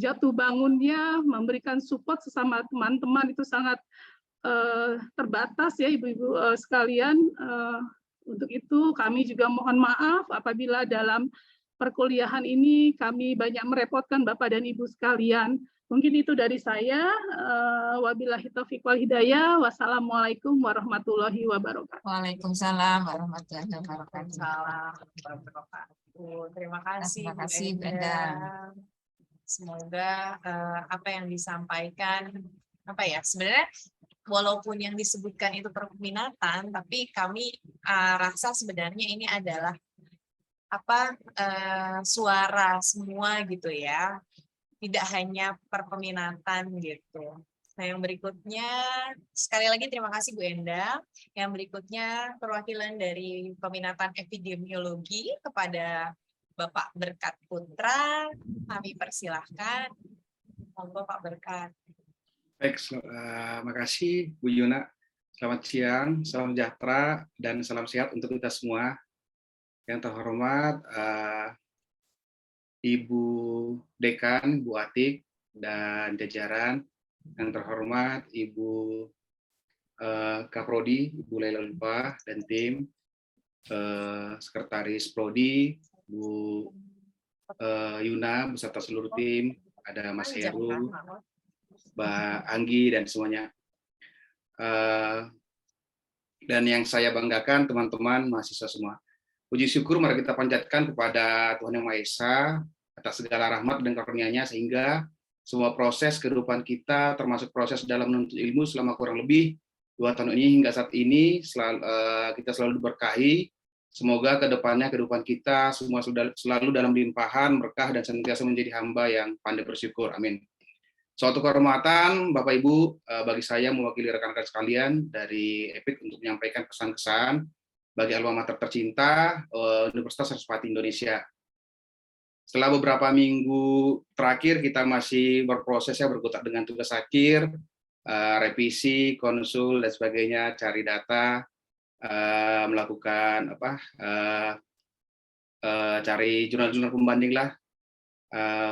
jatuh bangunnya, memberikan support sesama teman-teman itu sangat terbatas ya Ibu-ibu sekalian. Untuk itu kami juga mohon maaf apabila dalam perkuliahan ini kami banyak merepotkan Bapak dan Ibu sekalian. Mungkin itu dari saya. Wabillahi taufiq wal hidayah. Wassalamualaikum warahmatullahi wabarakatuh. Waalaikumsalam warahmatullahi wabarakatuh. Salam terima kasih, Terima kasih, Bu Bu Enda. Enda. Semoga apa yang disampaikan sebenarnya walaupun yang disebutkan itu perminatan, tapi kami rasa sebenarnya ini adalah suara semua gitu ya, tidak hanya perminatan gitu. Nah, yang berikutnya, sekali lagi terima kasih Bu Enda. Yang berikutnya perwakilan dari peminatan epidemiologi kepada Bapak Berkat Putra, kami persilahkan. Monggo Pak Berkat. Baik, makasih Bu Yuna. Selamat siang, salam sejahtera, dan salam sehat untuk kita semua. Yang terhormat Ibu Dekan, Bu Atik, dan jajaran. Yang terhormat Ibu Kaprodi, Ibu Laila Lupah, dan tim. Sekretaris Prodi, Bu Yuna, beserta seluruh tim. Ada Mas Heru, Mbak Anggi, dan semuanya. Dan yang saya banggakan teman-teman mahasiswa semua. Puji syukur mari kita panjatkan kepada Tuhan Yang Maha Esa atas segala rahmat dan karunia-Nya sehingga semua proses kehidupan kita, termasuk proses dalam menuntut ilmu selama kurang lebih 2 tahun ini hingga saat ini kita selalu diberkahi. Semoga ke depannya kehidupan kita semua selalu dalam limpahan berkah dan senantiasa menjadi hamba yang pandai bersyukur. Amin. Suatu kehormatan Bapak Ibu bagi saya mewakili rekan-rekan sekalian dari EPIT untuk menyampaikan pesan-kesan bagi alma mater tercinta Universitas Saraswati Indonesia. Setelah beberapa minggu terakhir kita masih berproses berkutat dengan tugas akhir, revisi, konsul dan sebagainya, cari data, melakukan cari jurnal-jurnal pembanding lah.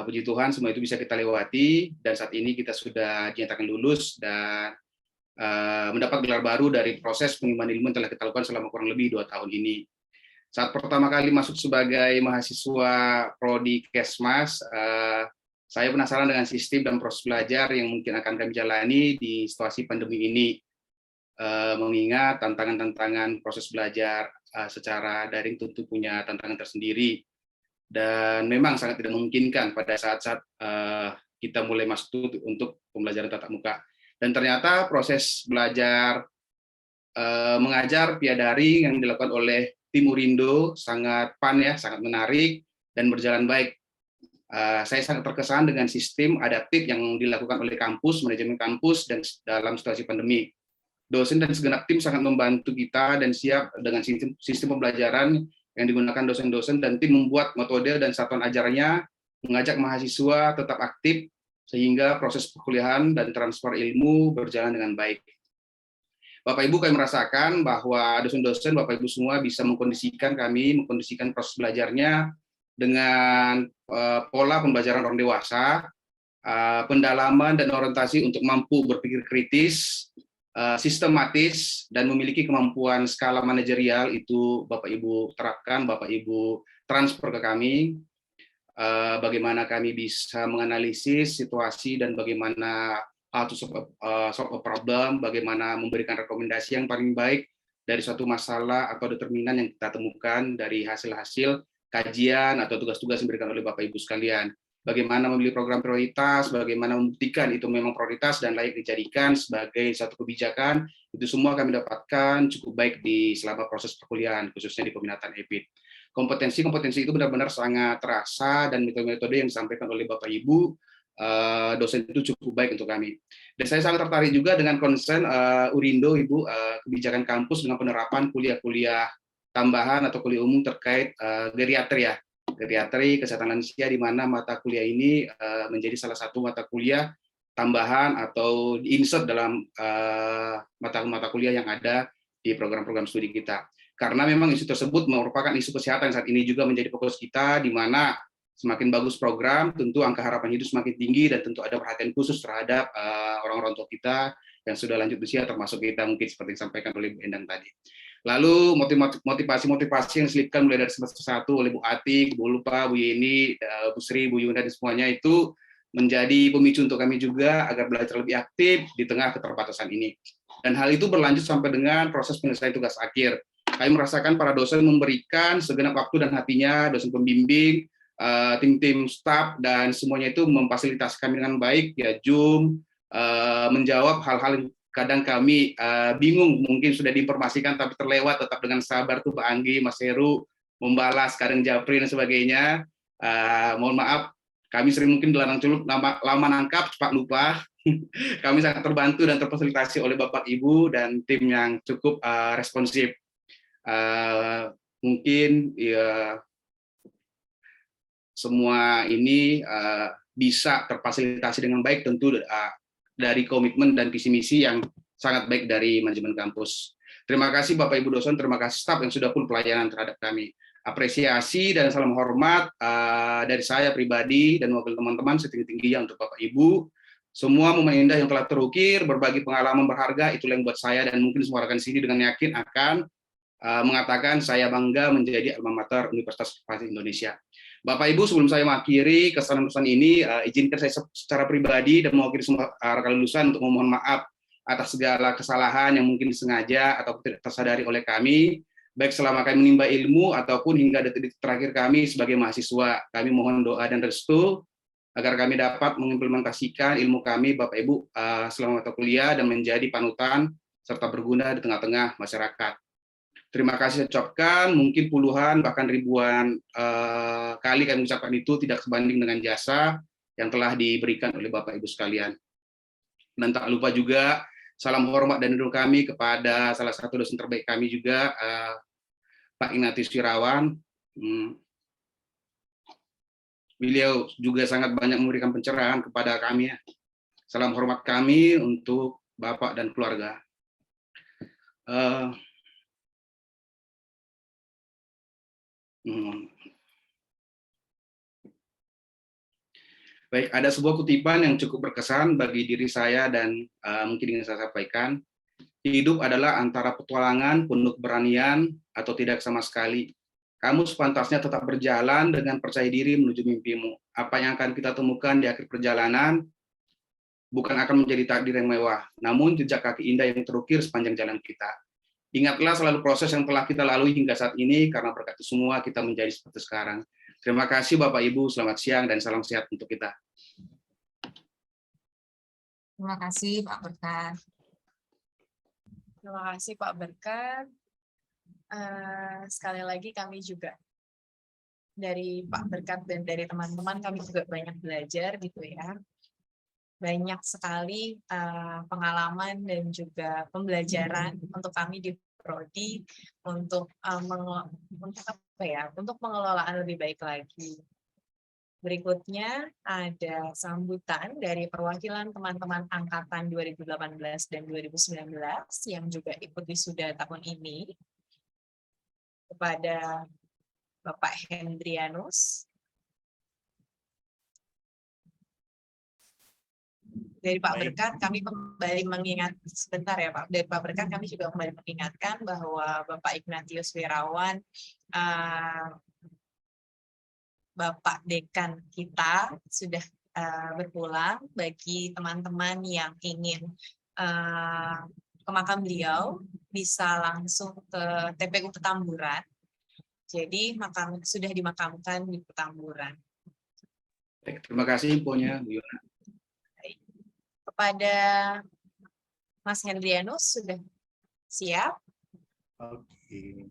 Puji Tuhan semua itu bisa kita lewati dan saat ini kita sudah dinyatakan lulus dan mendapat gelar baru dari proses pengembangan ilmu yang telah kita lakukan selama kurang lebih 2 tahun ini. Saat pertama kali masuk sebagai mahasiswa Prodi Kesmas, saya penasaran dengan sistem dan proses belajar yang mungkin akan kami jalani di situasi pandemi ini. Mengingat tantangan-tantangan proses belajar secara daring tentu punya tantangan tersendiri. Dan memang sangat tidak memungkinkan pada saat-saat kita mulai masuk untuk pembelajaran tatap muka. Dan ternyata proses belajar mengajar via daring yang dilakukan oleh tim Urindo sangat sangat menarik dan berjalan baik. Saya sangat terkesan dengan sistem adaptif yang dilakukan oleh kampus, manajemen kampus, dan dalam situasi pandemi. Dosen dan segenap tim sangat membantu kita dan siap dengan sistem pembelajaran yang digunakan dosen-dosen dan tim membuat metode dan satuan ajarnya, mengajak mahasiswa tetap aktif sehingga proses perkuliahan dan transfer ilmu berjalan dengan baik. Bapak Ibu, kami merasakan bahwa dosen-dosen, Bapak Ibu semua bisa mengkondisikan proses belajarnya dengan pola pembelajaran orang dewasa, pendalaman dan orientasi untuk mampu berpikir kritis, sistematis, dan memiliki kemampuan skala manajerial itu Bapak Ibu terapkan, Bapak Ibu transfer ke kami, bagaimana kami bisa menganalisis situasi dan bagaimana how to solve a problem, bagaimana memberikan rekomendasi yang paling baik dari suatu masalah atau determinan yang kita temukan dari hasil-hasil kajian atau tugas-tugas yang diberikan oleh Bapak Ibu sekalian. Bagaimana memilih program prioritas, bagaimana membuktikan itu memang prioritas dan layak dijadikan sebagai satu kebijakan, itu semua kami dapatkan cukup baik selama proses perkuliahan, khususnya di peminatan EPIT. Kompetensi-kompetensi itu benar-benar sangat terasa dan metode-metode yang disampaikan oleh Bapak Ibu dosen itu cukup baik untuk kami. Dan saya sangat tertarik juga dengan concern Urindo, Ibu, kebijakan kampus dengan penerapan kuliah-kuliah tambahan atau kuliah umum terkait geriatri, kesehatan lansia, di mana mata kuliah ini menjadi salah satu mata kuliah tambahan atau insert dalam mata kuliah yang ada di program-program studi kita. Karena memang isu tersebut merupakan isu kesehatan saat ini juga menjadi fokus kita, di mana semakin bagus program, tentu angka harapan hidup semakin tinggi dan tentu ada perhatian khusus terhadap orang-orang tua kita yang sudah lanjut usia, termasuk kita mungkin seperti yang disampaikan oleh Bu Endang tadi. Lalu motivasi-motivasi yang diselipkan mulai dari semester 1 oleh Bu Atik, Bu Lupa, Bu Yeni, Bu Sri, Bu Yunda, dan semuanya itu menjadi pemicu untuk kami juga agar belajar lebih aktif di tengah keterbatasan ini. Dan hal itu berlanjut sampai dengan proses penyelesaian tugas akhir. Kami merasakan para dosen memberikan segenap waktu dan hatinya, dosen pembimbing, tim-tim staf, dan semuanya itu memfasilitasi kami dengan baik, ya Zoom, menjawab hal-hal yang kadang kami bingung, mungkin sudah diinformasikan tapi terlewat, tetap dengan sabar tuh Pak Anggi, Mas Heru, membalas, kadang Japri dan sebagainya. Mohon maaf, kami sering mungkin dilarang celup, lama nangkap, cepat lupa. Kami sangat terbantu dan terfasilitasi oleh Bapak Ibu dan tim yang cukup responsif. Mungkin ya, semua ini bisa terfasilitasi dengan baik tentu dari komitmen dan visi misi yang sangat baik dari manajemen kampus. Terima kasih Bapak Ibu dosen, terima kasih staf yang sudah full pelayanan terhadap kami. Apresiasi dan salam hormat dari saya pribadi dan wakil teman-teman setinggi-tingginya untuk Bapak Ibu. Semua momen indah yang telah terukir, berbagi pengalaman berharga, itulah yang buat saya dan mungkin semua rekan sini dengan yakin akan mengatakan saya bangga menjadi alma mater Universitas Farmasi Indonesia. Bapak Ibu, sebelum saya mengakhiri kesan-kesan ini, izinkan saya secara pribadi dan mewakili semua rekan lulusan untuk memohon maaf atas segala kesalahan yang mungkin disengaja atau tidak tersadari oleh kami, baik selama kami menimba ilmu ataupun hingga detik-detik terakhir kami sebagai mahasiswa. Kami mohon doa dan restu agar kami dapat mengimplementasikan ilmu kami, Bapak Ibu, selama mata kuliah dan menjadi panutan serta berguna di tengah-tengah masyarakat. Terima kasih saya ucapkan, mungkin puluhan bahkan ribuan kali kami ucapkan itu tidak sebanding dengan jasa yang telah diberikan oleh Bapak Ibu sekalian. Dan tak lupa juga salam hormat dan rindu kami kepada salah satu dosen terbaik kami juga, Pak Ignatius Wirawan. Beliau juga sangat banyak memberikan pencerahan kepada kami. Salam hormat kami untuk Bapak dan keluarga. Baik, ada sebuah kutipan yang cukup berkesan bagi diri saya dan mungkin ingin saya sampaikan. Hidup adalah antara petualangan, penuh keberanian, atau tidak sama sekali. Kamu sepantasnya tetap berjalan dengan percaya diri menuju mimpimu. Apa yang akan kita temukan di akhir perjalanan bukan akan menjadi takdir yang mewah, namun jejak kaki indah yang terukir sepanjang jalan kita. Ingatlah selalu proses yang telah kita lalui hingga saat ini, karena berkat itu semua kita menjadi seperti sekarang. Terima kasih Bapak Ibu, selamat siang dan salam sehat untuk kita. Terima kasih Pak Berkat. Terima kasih Pak Berkat. Sekali lagi kami juga dari Pak Berkat dan dari teman-teman kami juga banyak belajar gitu ya. Banyak sekali pengalaman dan juga pembelajaran untuk kami di Prodi untuk untuk pengelolaan lebih baik lagi. Berikutnya ada sambutan dari perwakilan teman-teman angkatan 2018 dan 2019 yang juga ikut wisuda tahun ini kepada Bapak Hendrianus. Dari Pak Berkat kami kembali mengingat sebentar ya Pak. Dari Pak Berkat kami juga kembali mengingatkan bahwa Bapak Ignatius Wirawan, Bapak Dekan kita sudah berpulang. Bagi teman-teman yang ingin ke makam beliau bisa langsung ke TPU Petamburan. Jadi sudah dimakamkan di Petamburan. Baik, terima kasih infonya Bu Yuna. Kepada Mas Hendrianus sudah siap? Oke.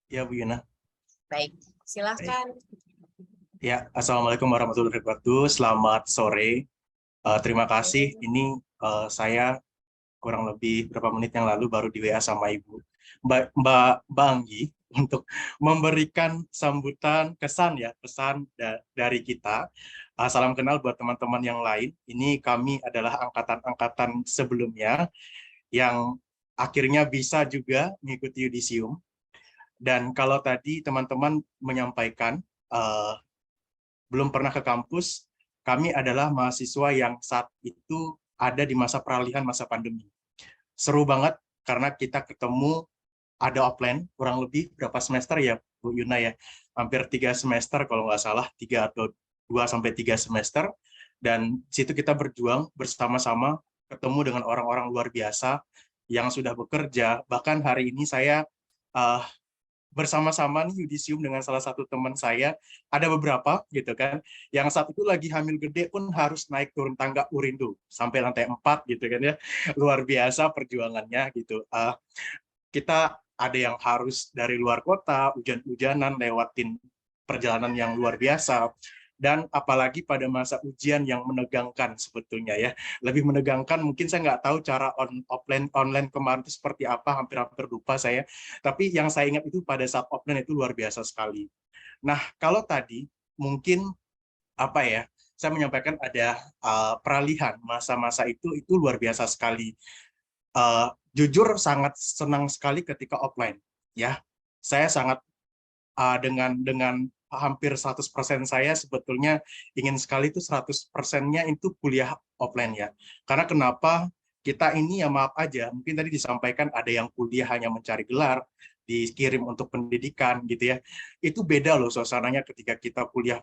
Ya Bu Yuna. Baik, silakan. Ya, Assalamualaikum warahmatullahi wabarakatuh. Selamat sore. Terima kasih. Ini saya kurang lebih berapa menit yang lalu baru di WA sama Ibu Mbak Anggi untuk memberikan sambutan kesan ya, pesan dari kita. Salam kenal buat teman-teman yang lain. Ini kami adalah angkatan-angkatan sebelumnya yang akhirnya bisa juga mengikuti yudisium. Dan kalau tadi teman-teman menyampaikan belum pernah ke kampus, kami adalah mahasiswa yang saat itu ada di masa peralihan masa pandemi. Seru banget karena kita ketemu ada offline kurang lebih berapa semester ya Bu Yuna ya, hampir 3 semester kalau nggak salah, 3 atau 2-3 semester, dan situ kita berjuang bersama-sama, ketemu dengan orang-orang luar biasa yang sudah bekerja. Bahkan hari ini saya bersama-sama nih yudisium dengan salah satu teman saya, ada beberapa gitu kan, yang saat itu lagi hamil gede pun harus naik turun tangga Urindo sampai lantai 4 gitu kan ya, luar biasa perjuangannya gitu. Kita ada yang harus dari luar kota, hujan-hujanan, lewatin perjalanan yang luar biasa, dan apalagi pada masa ujian yang menegangkan sebetulnya ya, lebih menegangkan. Mungkin saya nggak tahu cara online kemarin itu seperti apa, hampir lupa saya, tapi yang saya ingat itu pada saat offline itu luar biasa sekali. Nah, kalau tadi mungkin apa ya, saya menyampaikan ada peralihan masa-masa itu luar biasa sekali. Jujur sangat senang sekali ketika offline ya. Saya sangat dengan hampir 100% saya sebetulnya ingin sekali itu 100%-nya itu kuliah offline ya. Karena kenapa? Kita ini ya maaf aja, mungkin tadi disampaikan ada yang kuliah hanya mencari gelar, dikirim untuk pendidikan gitu ya. Itu beda loh suasananya ketika kita kuliah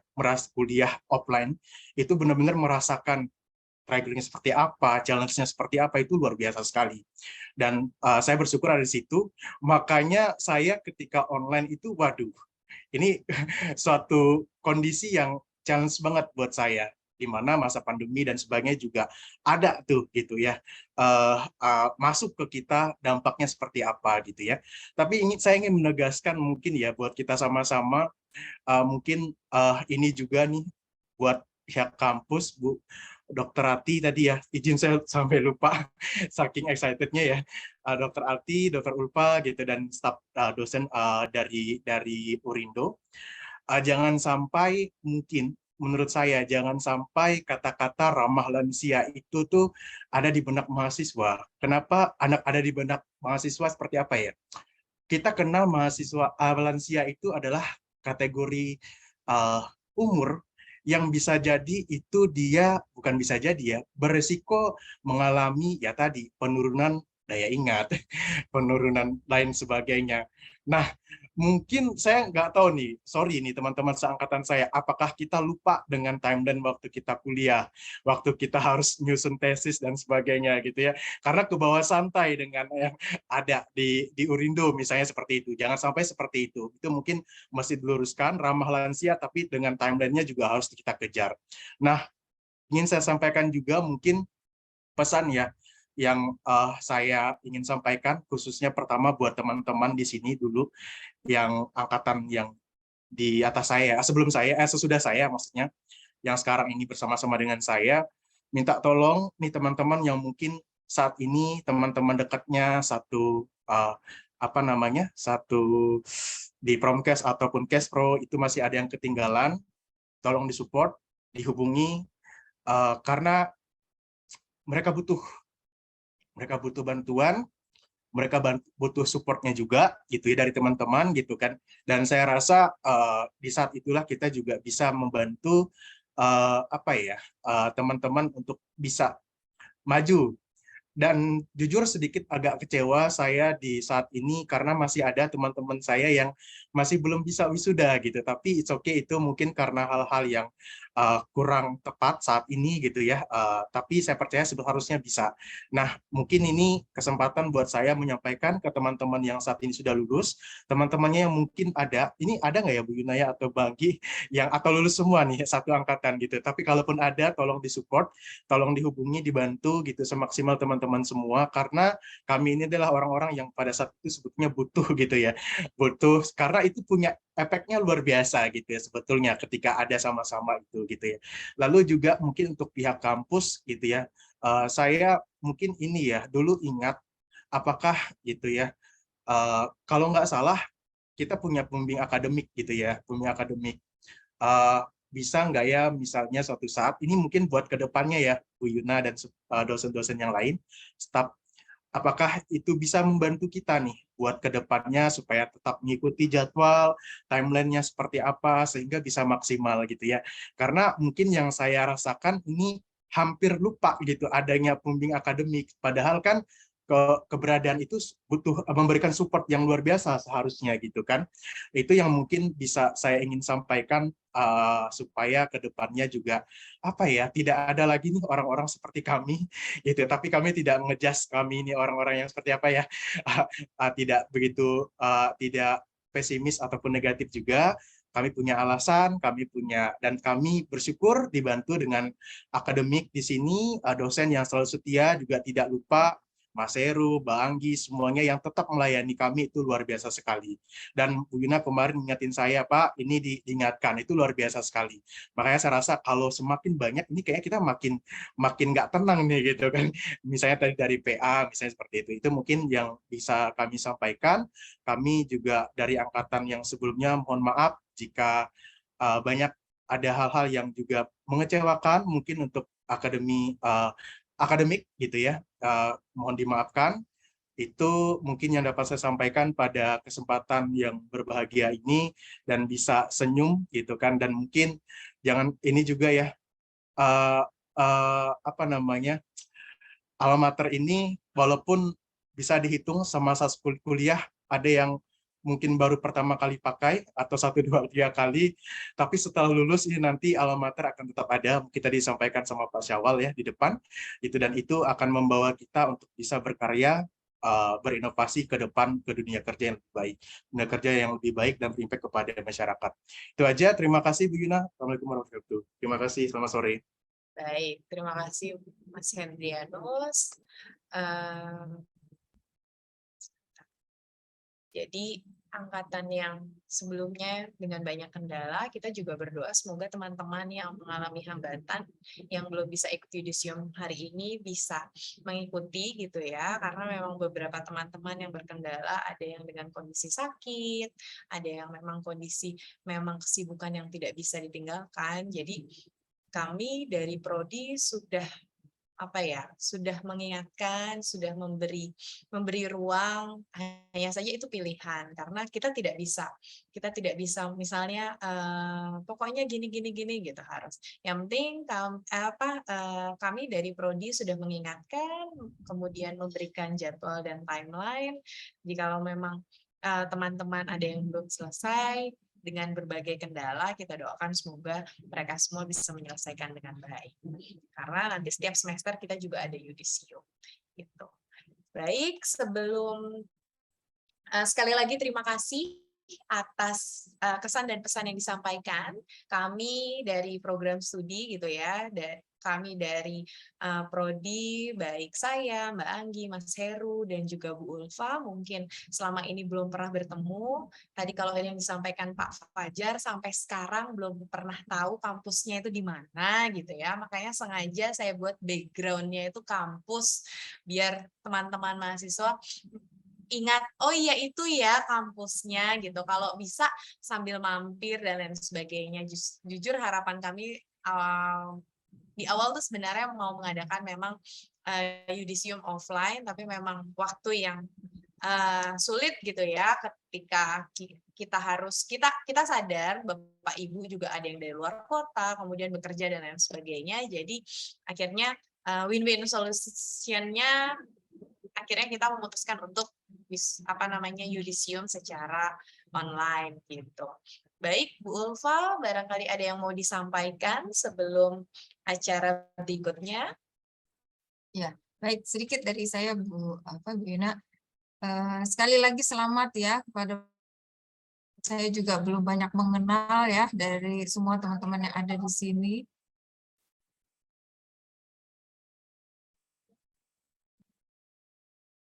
offline, itu benar-benar merasakan struggle-nya seperti apa, challenge-nya seperti apa, itu luar biasa sekali. Dan saya bersyukur ada di situ, makanya saya ketika online itu, waduh, ini suatu kondisi yang challenge banget buat saya, di mana masa pandemi dan sebagainya juga ada tuh gitu ya, masuk ke kita dampaknya seperti apa gitu ya. Tapi saya ingin menegaskan mungkin ya buat kita sama-sama, mungkin ini juga nih buat pihak kampus, Bu Dr. Ati tadi ya, izin saya sampai lupa saking excitednya ya, Dr. Ati, Dr. Ulfa gitu, dan staf dosen dari Urindo. Jangan sampai, mungkin menurut saya jangan sampai kata-kata ramah lansia itu tuh ada di benak mahasiswa. Kenapa anak ada di benak mahasiswa seperti apa ya? Kita kenal mahasiswa lansia itu adalah kategori umur yang bisa jadi itu dia, bukan bisa jadi ya, beresiko mengalami ya tadi penurunan daya ingat, penurunan lain sebagainya. Nah, mungkin saya nggak tahu nih, sorry nih teman-teman seangkatan saya, apakah kita lupa dengan timeline waktu kita kuliah, waktu kita harus nyusun tesis dan sebagainya gitu ya, karena ke bawah santai dengan yang ada di Urindo misalnya seperti itu. Jangan sampai seperti itu. Itu mungkin masih diluruskan, ramah lansia, tapi dengan timeline-nya juga harus kita kejar. Nah, ingin saya sampaikan juga mungkin pesan ya, yang saya ingin sampaikan, khususnya pertama buat teman-teman di sini dulu, yang angkatan yang di atas saya, sebelum saya, sesudah saya maksudnya, yang sekarang ini bersama-sama dengan saya, minta tolong nih teman-teman yang mungkin saat ini teman-teman dekatnya satu satu di Promkes ataupun Kespro itu masih ada yang ketinggalan, tolong disupport, dihubungi, karena mereka butuh bantuan, mereka butuh supportnya juga gitu ya dari teman-teman gitu kan. Dan saya rasa di saat itulah kita juga bisa membantu teman-teman untuk bisa maju. Dan jujur sedikit agak kecewa saya di saat ini karena masih ada teman-teman saya yang masih belum bisa wisuda gitu. Tapi it's okay, itu mungkin karena hal-hal yang kurang tepat saat ini gitu ya. Tapi saya percaya seharusnya bisa. Nah, mungkin ini kesempatan buat saya menyampaikan ke teman-teman yang saat ini sudah lulus, teman-temannya yang mungkin ada, ini ada nggak ya Bu Yunaya atau Banggi yang atau lulus semua nih satu angkatan gitu. Tapi kalaupun ada, tolong disupport, tolong dihubungi, dibantu gitu semaksimal teman-teman semua, karena kami ini adalah orang-orang yang pada saat itu sebetulnya butuh gitu ya, butuh, karena itu punya efeknya luar biasa gitu ya sebetulnya ketika ada sama-sama itu gitu ya. Lalu juga mungkin untuk pihak kampus gitu ya, saya mungkin ini ya dulu ingat apakah gitu ya, kalau nggak salah kita punya pembimbing akademik gitu ya, pembimbing akademik, bisa nggak ya misalnya suatu saat ini mungkin buat kedepannya ya Bu Yuna dan dosen-dosen yang lain, staf apakah itu bisa membantu kita nih buat ke depannya supaya tetap mengikuti jadwal, timeline-nya seperti apa, sehingga bisa maksimal gitu ya. Karena mungkin yang saya rasakan ini hampir lupa gitu adanya pembimbing akademik. Padahal kan keberadaan itu butuh memberikan support yang luar biasa seharusnya gitu kan. Itu yang mungkin bisa saya ingin sampaikan supaya ke depannya juga apa ya, tidak ada lagi nih orang-orang seperti kami gitu. Tapi kami tidak ngejudge kami ini orang-orang yang seperti apa ya. Tidak begitu tidak pesimis ataupun negatif juga. Kami punya alasan, dan kami bersyukur dibantu dengan akademik di sini, dosen yang selalu setia, juga tidak lupa Mas Heru, Mbak Anggi, semuanya yang tetap melayani kami itu luar biasa sekali. Dan Bu Yuna kemarin ingatin saya, Pak, ini diingatkan, itu luar biasa sekali. Makanya saya rasa kalau semakin banyak, ini kayaknya kita makin nggak tenang nih gitu kan. Misalnya tadi dari PA, misalnya seperti itu mungkin yang bisa kami sampaikan. Kami juga dari angkatan yang sebelumnya, mohon maaf jika banyak ada hal-hal yang juga mengecewakan mungkin untuk akademik gitu ya, mohon dimaafkan. Itu mungkin yang dapat saya sampaikan pada kesempatan yang berbahagia ini, dan bisa senyum gitu kan. Dan mungkin jangan ini juga ya, apa namanya, alma mater ini walaupun bisa dihitung semasa kuliah ada yang mungkin baru pertama kali pakai atau 1, 2, 3 kali, tapi setelah lulus ini nanti alma mater akan tetap ada. Kita disampaikan sama Pak Syawal ya di depan itu, dan itu akan membawa kita untuk bisa berkarya, berinovasi ke depan ke dunia kerja yang lebih baik, dunia kerja yang lebih baik dan berimpact kepada masyarakat. Itu aja, terima kasih Bu Yuna. Assalamualaikum warahmatullahi wabarakatuh. Terima kasih, selamat sore. Baik, terima kasih Mas Hendrianus. Jadi angkatan yang sebelumnya dengan banyak kendala, kita juga berdoa semoga teman-teman yang mengalami hambatan, yang belum bisa ikut yudisium hari ini bisa mengikuti gitu ya, karena memang beberapa teman-teman yang berkendala, ada yang dengan kondisi sakit, ada yang memang kondisi memang kesibukan yang tidak bisa ditinggalkan. Jadi kami dari Prodi sudah sudah mengingatkan, sudah memberi ruang, hanya saja itu pilihan karena kita tidak bisa misalnya pokoknya gini gitu harus. Yang penting kami dari Prodi sudah mengingatkan, kemudian memberikan jadwal dan timeline. Jikalau memang teman-teman ada yang belum selesai dengan berbagai kendala, kita doakan semoga mereka semua bisa menyelesaikan dengan baik. Karena nanti setiap semester kita juga ada yudisium. Gitu. Baik, sebelum sekali lagi terima kasih atas kesan dan pesan yang disampaikan. Kami dari program studi gitu ya, kami dari Prodi, baik saya, Mbak Anggi, Mas Heru, dan juga Bu Ulfa, mungkin selama ini belum pernah bertemu. Tadi kalau yang disampaikan Pak Fajar, sampai sekarang belum pernah tahu kampusnya itu di mana gitu ya. Makanya sengaja saya buat background-nya itu kampus, biar teman-teman mahasiswa ingat, oh iya itu ya kampusnya gitu. Kalau bisa sambil mampir dan lain sebagainya. Jujur harapan kami di awal tuh sebenarnya mau mengadakan memang yudisium offline, tapi memang waktu yang sulit gitu ya, ketika kita sadar Bapak Ibu juga ada yang dari luar kota, kemudian bekerja dan lain sebagainya. Jadi akhirnya win-win solution-nya akhirnya kita memutuskan untuk yudisium secara online gitu. Baik, Bu Ulfa, barangkali ada yang mau disampaikan sebelum acara berikutnya? Ya, baik, sedikit dari saya Bu Yuna. Sekali lagi selamat ya kepada, saya juga belum banyak mengenal ya dari semua teman-teman yang ada di sini.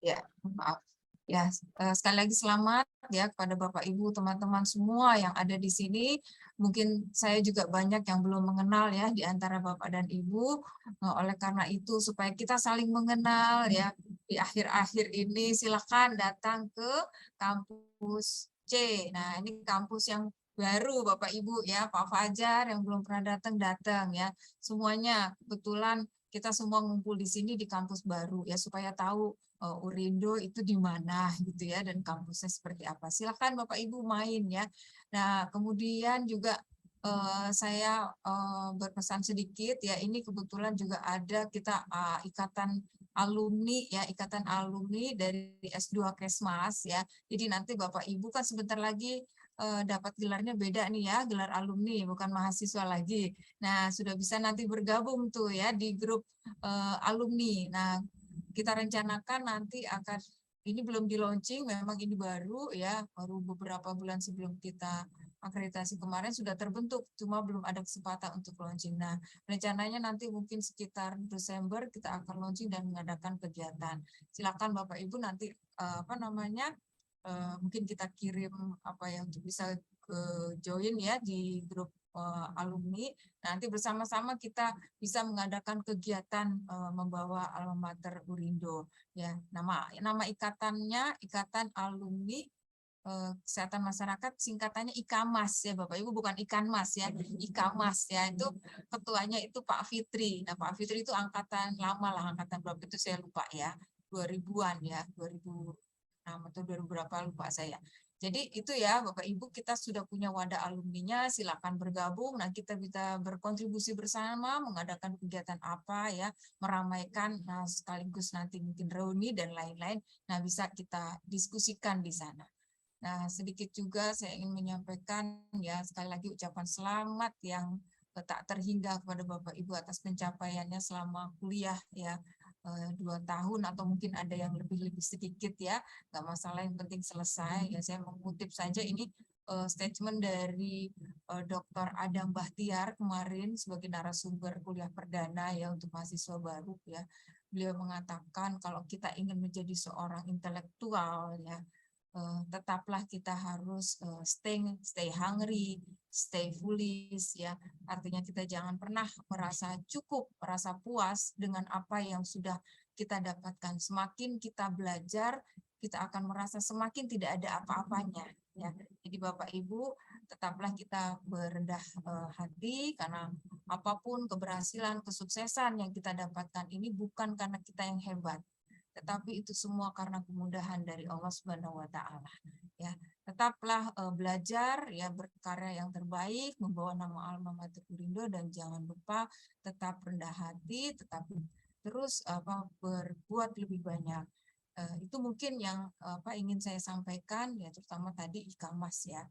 Ya, maaf. Ya, sekali lagi selamat ya kepada Bapak Ibu, teman-teman semua yang ada di sini. Mungkin saya juga banyak yang belum mengenal ya di antara Bapak dan Ibu. Oleh karena itu supaya kita saling mengenal ya di akhir-akhir ini, silakan datang ke kampus C. Nah, ini kampus yang baru Bapak Ibu ya, Pak Fajar yang belum pernah datang ya. Semuanya kebetulan kita semua ngumpul di sini di kampus baru ya, supaya tahu Urindo itu di mana gitu ya, dan kampusnya seperti apa. Silakan Bapak Ibu main ya. Nah, kemudian juga saya berpesan sedikit ya, ini kebetulan juga ada kita ikatan alumni dari S2 Kesmas ya. Jadi nanti Bapak Ibu kan sebentar lagi dapat gelarnya beda nih ya, gelar alumni bukan mahasiswa lagi. Nah, sudah bisa nanti bergabung tuh ya di grup alumni. Nah, kita rencanakan nanti akan, ini belum di launching, memang ini baru ya, baru beberapa bulan sebelum kita akreditasi kemarin sudah terbentuk, cuma belum ada kesempatan untuk launching. Nah, rencananya nanti mungkin sekitar Desember kita akan launching dan mengadakan kegiatan. Silakan Bapak Ibu nanti mungkin kita kirim untuk bisa join ya di grup alumni. Nanti bersama-sama kita bisa mengadakan kegiatan membawa alma mater Urindo ya. Nama ikatannya Ikatan Alumni Kesehatan Masyarakat, singkatannya IKAMAS ya Bapak Ibu, bukan ikan mas ya, IKAMAS ya. Itu ketuanya itu Pak Fitri. Nah, Pak Fitri itu angkatan lama lah, angkatan berapa itu saya lupa ya, 2000-an ya, 2006 atau 2000 berapa lupa saya. Jadi itu ya Bapak Ibu, kita sudah punya wadah alumninya, silakan bergabung. Nah, kita bisa berkontribusi bersama, mengadakan kegiatan apa ya, meramaikan, nah, sekaligus nanti mungkin reuni dan lain-lain. Nah, bisa kita diskusikan di sana. Nah, sedikit juga saya ingin menyampaikan ya, sekali lagi ucapan selamat yang tak terhingga kepada Bapak Ibu atas pencapaiannya selama kuliah ya, 2 tahun atau mungkin ada yang lebih sedikit ya, nggak masalah, yang penting selesai ya. Saya mengutip saja ini statement dari Dr. Adam Bahtiar kemarin sebagai narasumber kuliah perdana ya untuk mahasiswa baru ya. Beliau mengatakan kalau kita ingin menjadi seorang intelektual ya, tetaplah kita harus stay hungry, stay foolish ya. Artinya kita jangan pernah merasa cukup, merasa puas dengan apa yang sudah kita dapatkan. Semakin kita belajar, kita akan merasa semakin tidak ada apa-apanya ya. Jadi Bapak Ibu, tetaplah kita berendah hati, karena apapun keberhasilan, kesuksesan yang kita dapatkan ini bukan karena kita yang hebat, tetapi itu semua karena kemudahan dari Allah Subhanahu wa taala. Ya, tetaplah belajar ya, berkarya yang terbaik, membawa nama alma mater Urindo, dan jangan lupa tetap rendah hati, tetap terus berbuat lebih banyak. Itu mungkin yang ingin saya sampaikan ya, terutama tadi IKAMAS ya.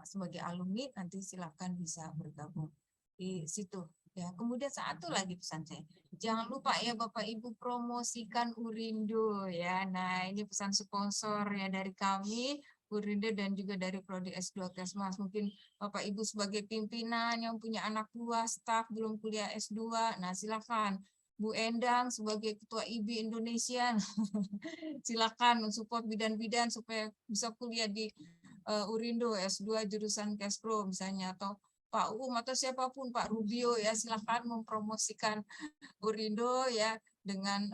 Sebagai alumni nanti silakan bisa bergabung di situ. Ya, kemudian satu lagi pesan saya, jangan lupa ya Bapak Ibu, promosikan Urindo ya. Nah, ini pesan sponsor ya dari kami, Urindo, dan juga dari Prodi S2 Kesmas. Mungkin Bapak Ibu sebagai pimpinan yang punya anak buah, staf belum kuliah S2, nah silakan. Bu Endang sebagai Ketua IBI Indonesia, silakan support bidan-bidan supaya bisa kuliah di Urindo S2 jurusan Kespro misalnya, atau Pak atau siapapun, Pak Rubio ya, silahkan mempromosikan Urindo ya dengan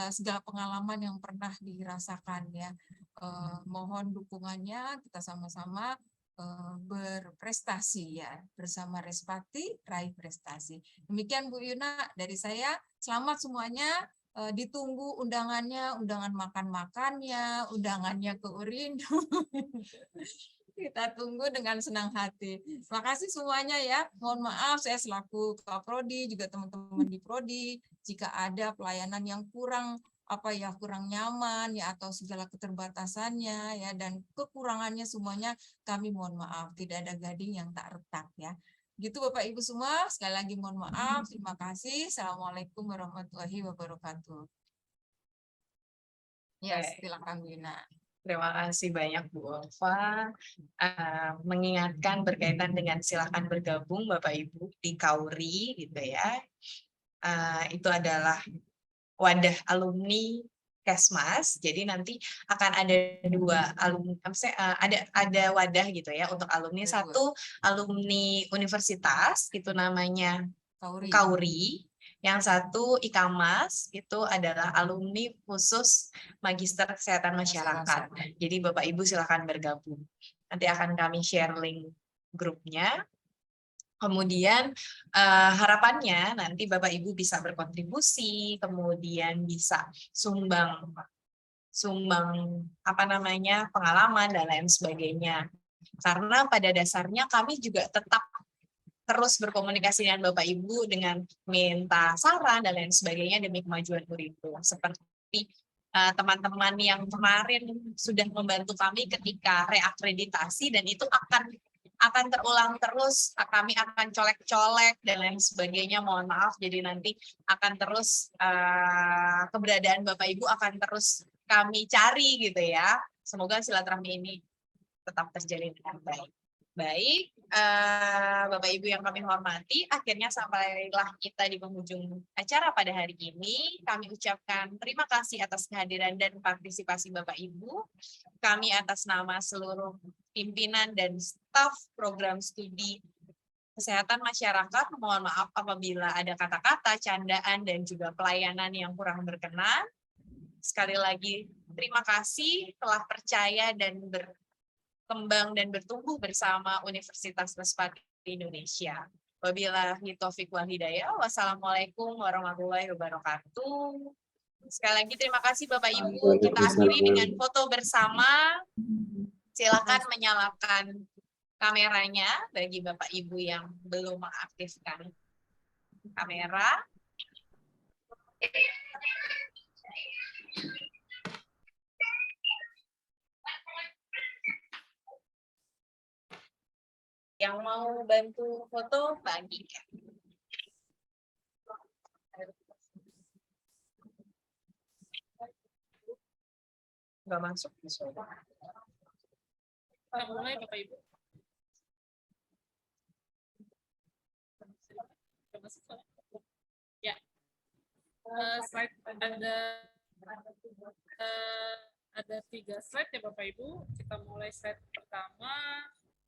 segala pengalaman yang pernah dirasakan ya. Mohon dukungannya, kita sama-sama berprestasi ya, bersama Respati raih prestasi. Demikian Bu Yuna dari saya, selamat semuanya. Ditunggu undangannya, undangan makan-makannya, undangannya ke Urindo. Kita tunggu dengan senang hati. Terima kasih semuanya ya. Mohon maaf saya selaku Kepala Prodi, juga teman-teman di Prodi, jika ada pelayanan yang kurang kurang nyaman ya, atau segala keterbatasannya ya, dan kekurangannya semuanya kami mohon maaf. Tidak ada gading yang tak retak ya. Gitu Bapak Ibu semua, sekali lagi mohon maaf. Terima kasih. Assalamualaikum warahmatullahi wabarakatuh. Ya, silakan Wina. Terima kasih banyak Bu Ulfa. Mengingatkan berkaitan dengan silakan bergabung Bapak Ibu di Kauri gitu ya. Itu adalah wadah alumni Kesmas. Jadi nanti akan ada 2 alumni, ada wadah gitu ya untuk alumni. Satu alumni universitas, itu namanya Kauri. Yang satu IKAMAS, itu adalah alumni khusus Magister Kesehatan Masyarakat. Jadi Bapak Ibu silakan bergabung. Nanti akan kami share link grupnya. Kemudian harapannya nanti Bapak Ibu bisa berkontribusi, kemudian bisa sumbang pengalaman dan lain sebagainya. Karena pada dasarnya kami juga tetap terus berkomunikasi dengan Bapak Ibu dengan minta saran dan lain sebagainya demi kemajuan Urindo. Seperti teman-teman yang kemarin sudah membantu kami ketika reakreditasi, dan itu akan terulang terus, kami akan colek-colek dan lain sebagainya. Mohon maaf, jadi nanti akan terus keberadaan Bapak Ibu akan terus kami cari gitu ya. Semoga silaturahmi ini tetap terjalin dengan baik. Baik, Bapak Ibu yang kami hormati, akhirnya sampailah kita di penghujung acara pada hari ini. Kami ucapkan terima kasih atas kehadiran dan partisipasi Bapak Ibu. Kami atas nama seluruh pimpinan dan staf program studi kesehatan masyarakat, mohon maaf apabila ada kata-kata, candaan, dan juga pelayanan yang kurang berkenan. Sekali lagi, terima kasih telah percaya dan berkembang dan bertumbuh bersama Universitas Respati Indonesia. Wabillahi taufiq wal hidayah. Wassalamualaikum warahmatullahi wabarakatuh. Sekali lagi terima kasih Bapak Ibu. Kita akhiri dengan foto bersama. Silakan menyalakan kameranya bagi Bapak Ibu yang belum mengaktifkan kamera. Yang mau bantu foto bagi ya. Nggak masuk. Kita mulai Bapak Ibu. Ya, slide ada 3 slide ya Bapak Ibu. Kita mulai slide pertama.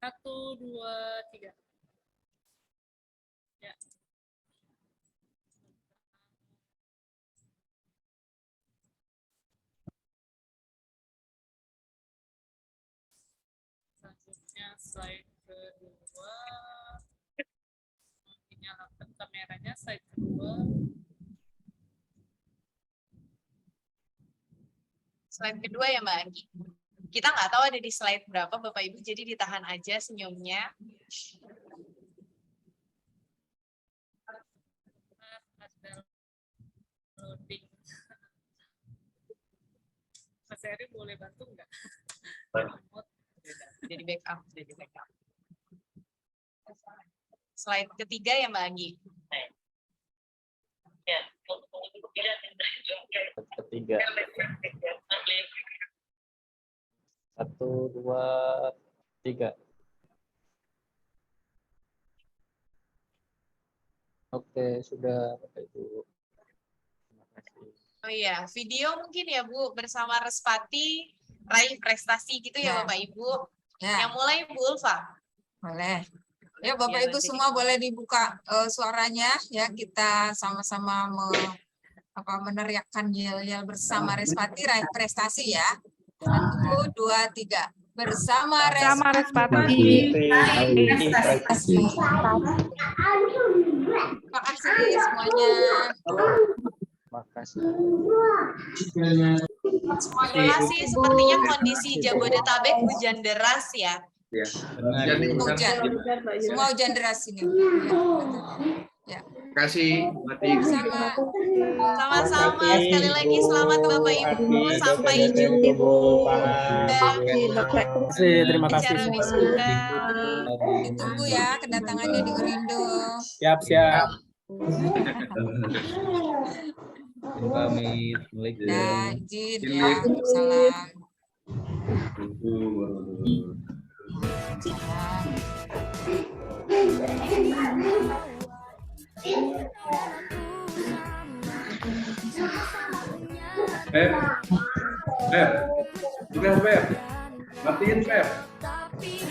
1, 2, 3. Ya. Selanjutnya slide kedua. Nyalakan kameranya slide kedua. Slide kedua ya Mbak Anggi. Kita nggak tahu ada di slide berapa Bapak Ibu, jadi ditahan aja senyumnya. Ada loading. Mas Heri boleh bantu nggak? Jadi backup. Slide ketiga ya Mbak Anggi. Ketiga. 1, 2, 3. Oke, sudah Bapak Ibu. Terima kasih. Oh iya, video mungkin ya Bu, bersama Respati, raih prestasi gitu ya Bapak Ibu. Ya. Yang mulai Bu Ulfa. Boleh. Ya Bapak Ibu semua boleh dibuka suaranya ya, kita sama-sama meneriakkan yel-yel bersama Respati raih prestasi ya. 1, 2, 3. Bersama Respati. Terima kasih semuanya. kasih. Terima kasih. Sepertinya kondisi Jabodetabek hujan deras ya. Ya. Hujan. Semua hujan deras ini. Ya. Terima kasih, Batik. Sama-sama. Sekali lagi selamat Bapak Ibu. Sampai jumpa. Terima kasih. Ditunggu ya kedatangannya di Urindo. Siap. Pamit. Nah, izin ya. Salam. Udah, matiin, Feb. Tapi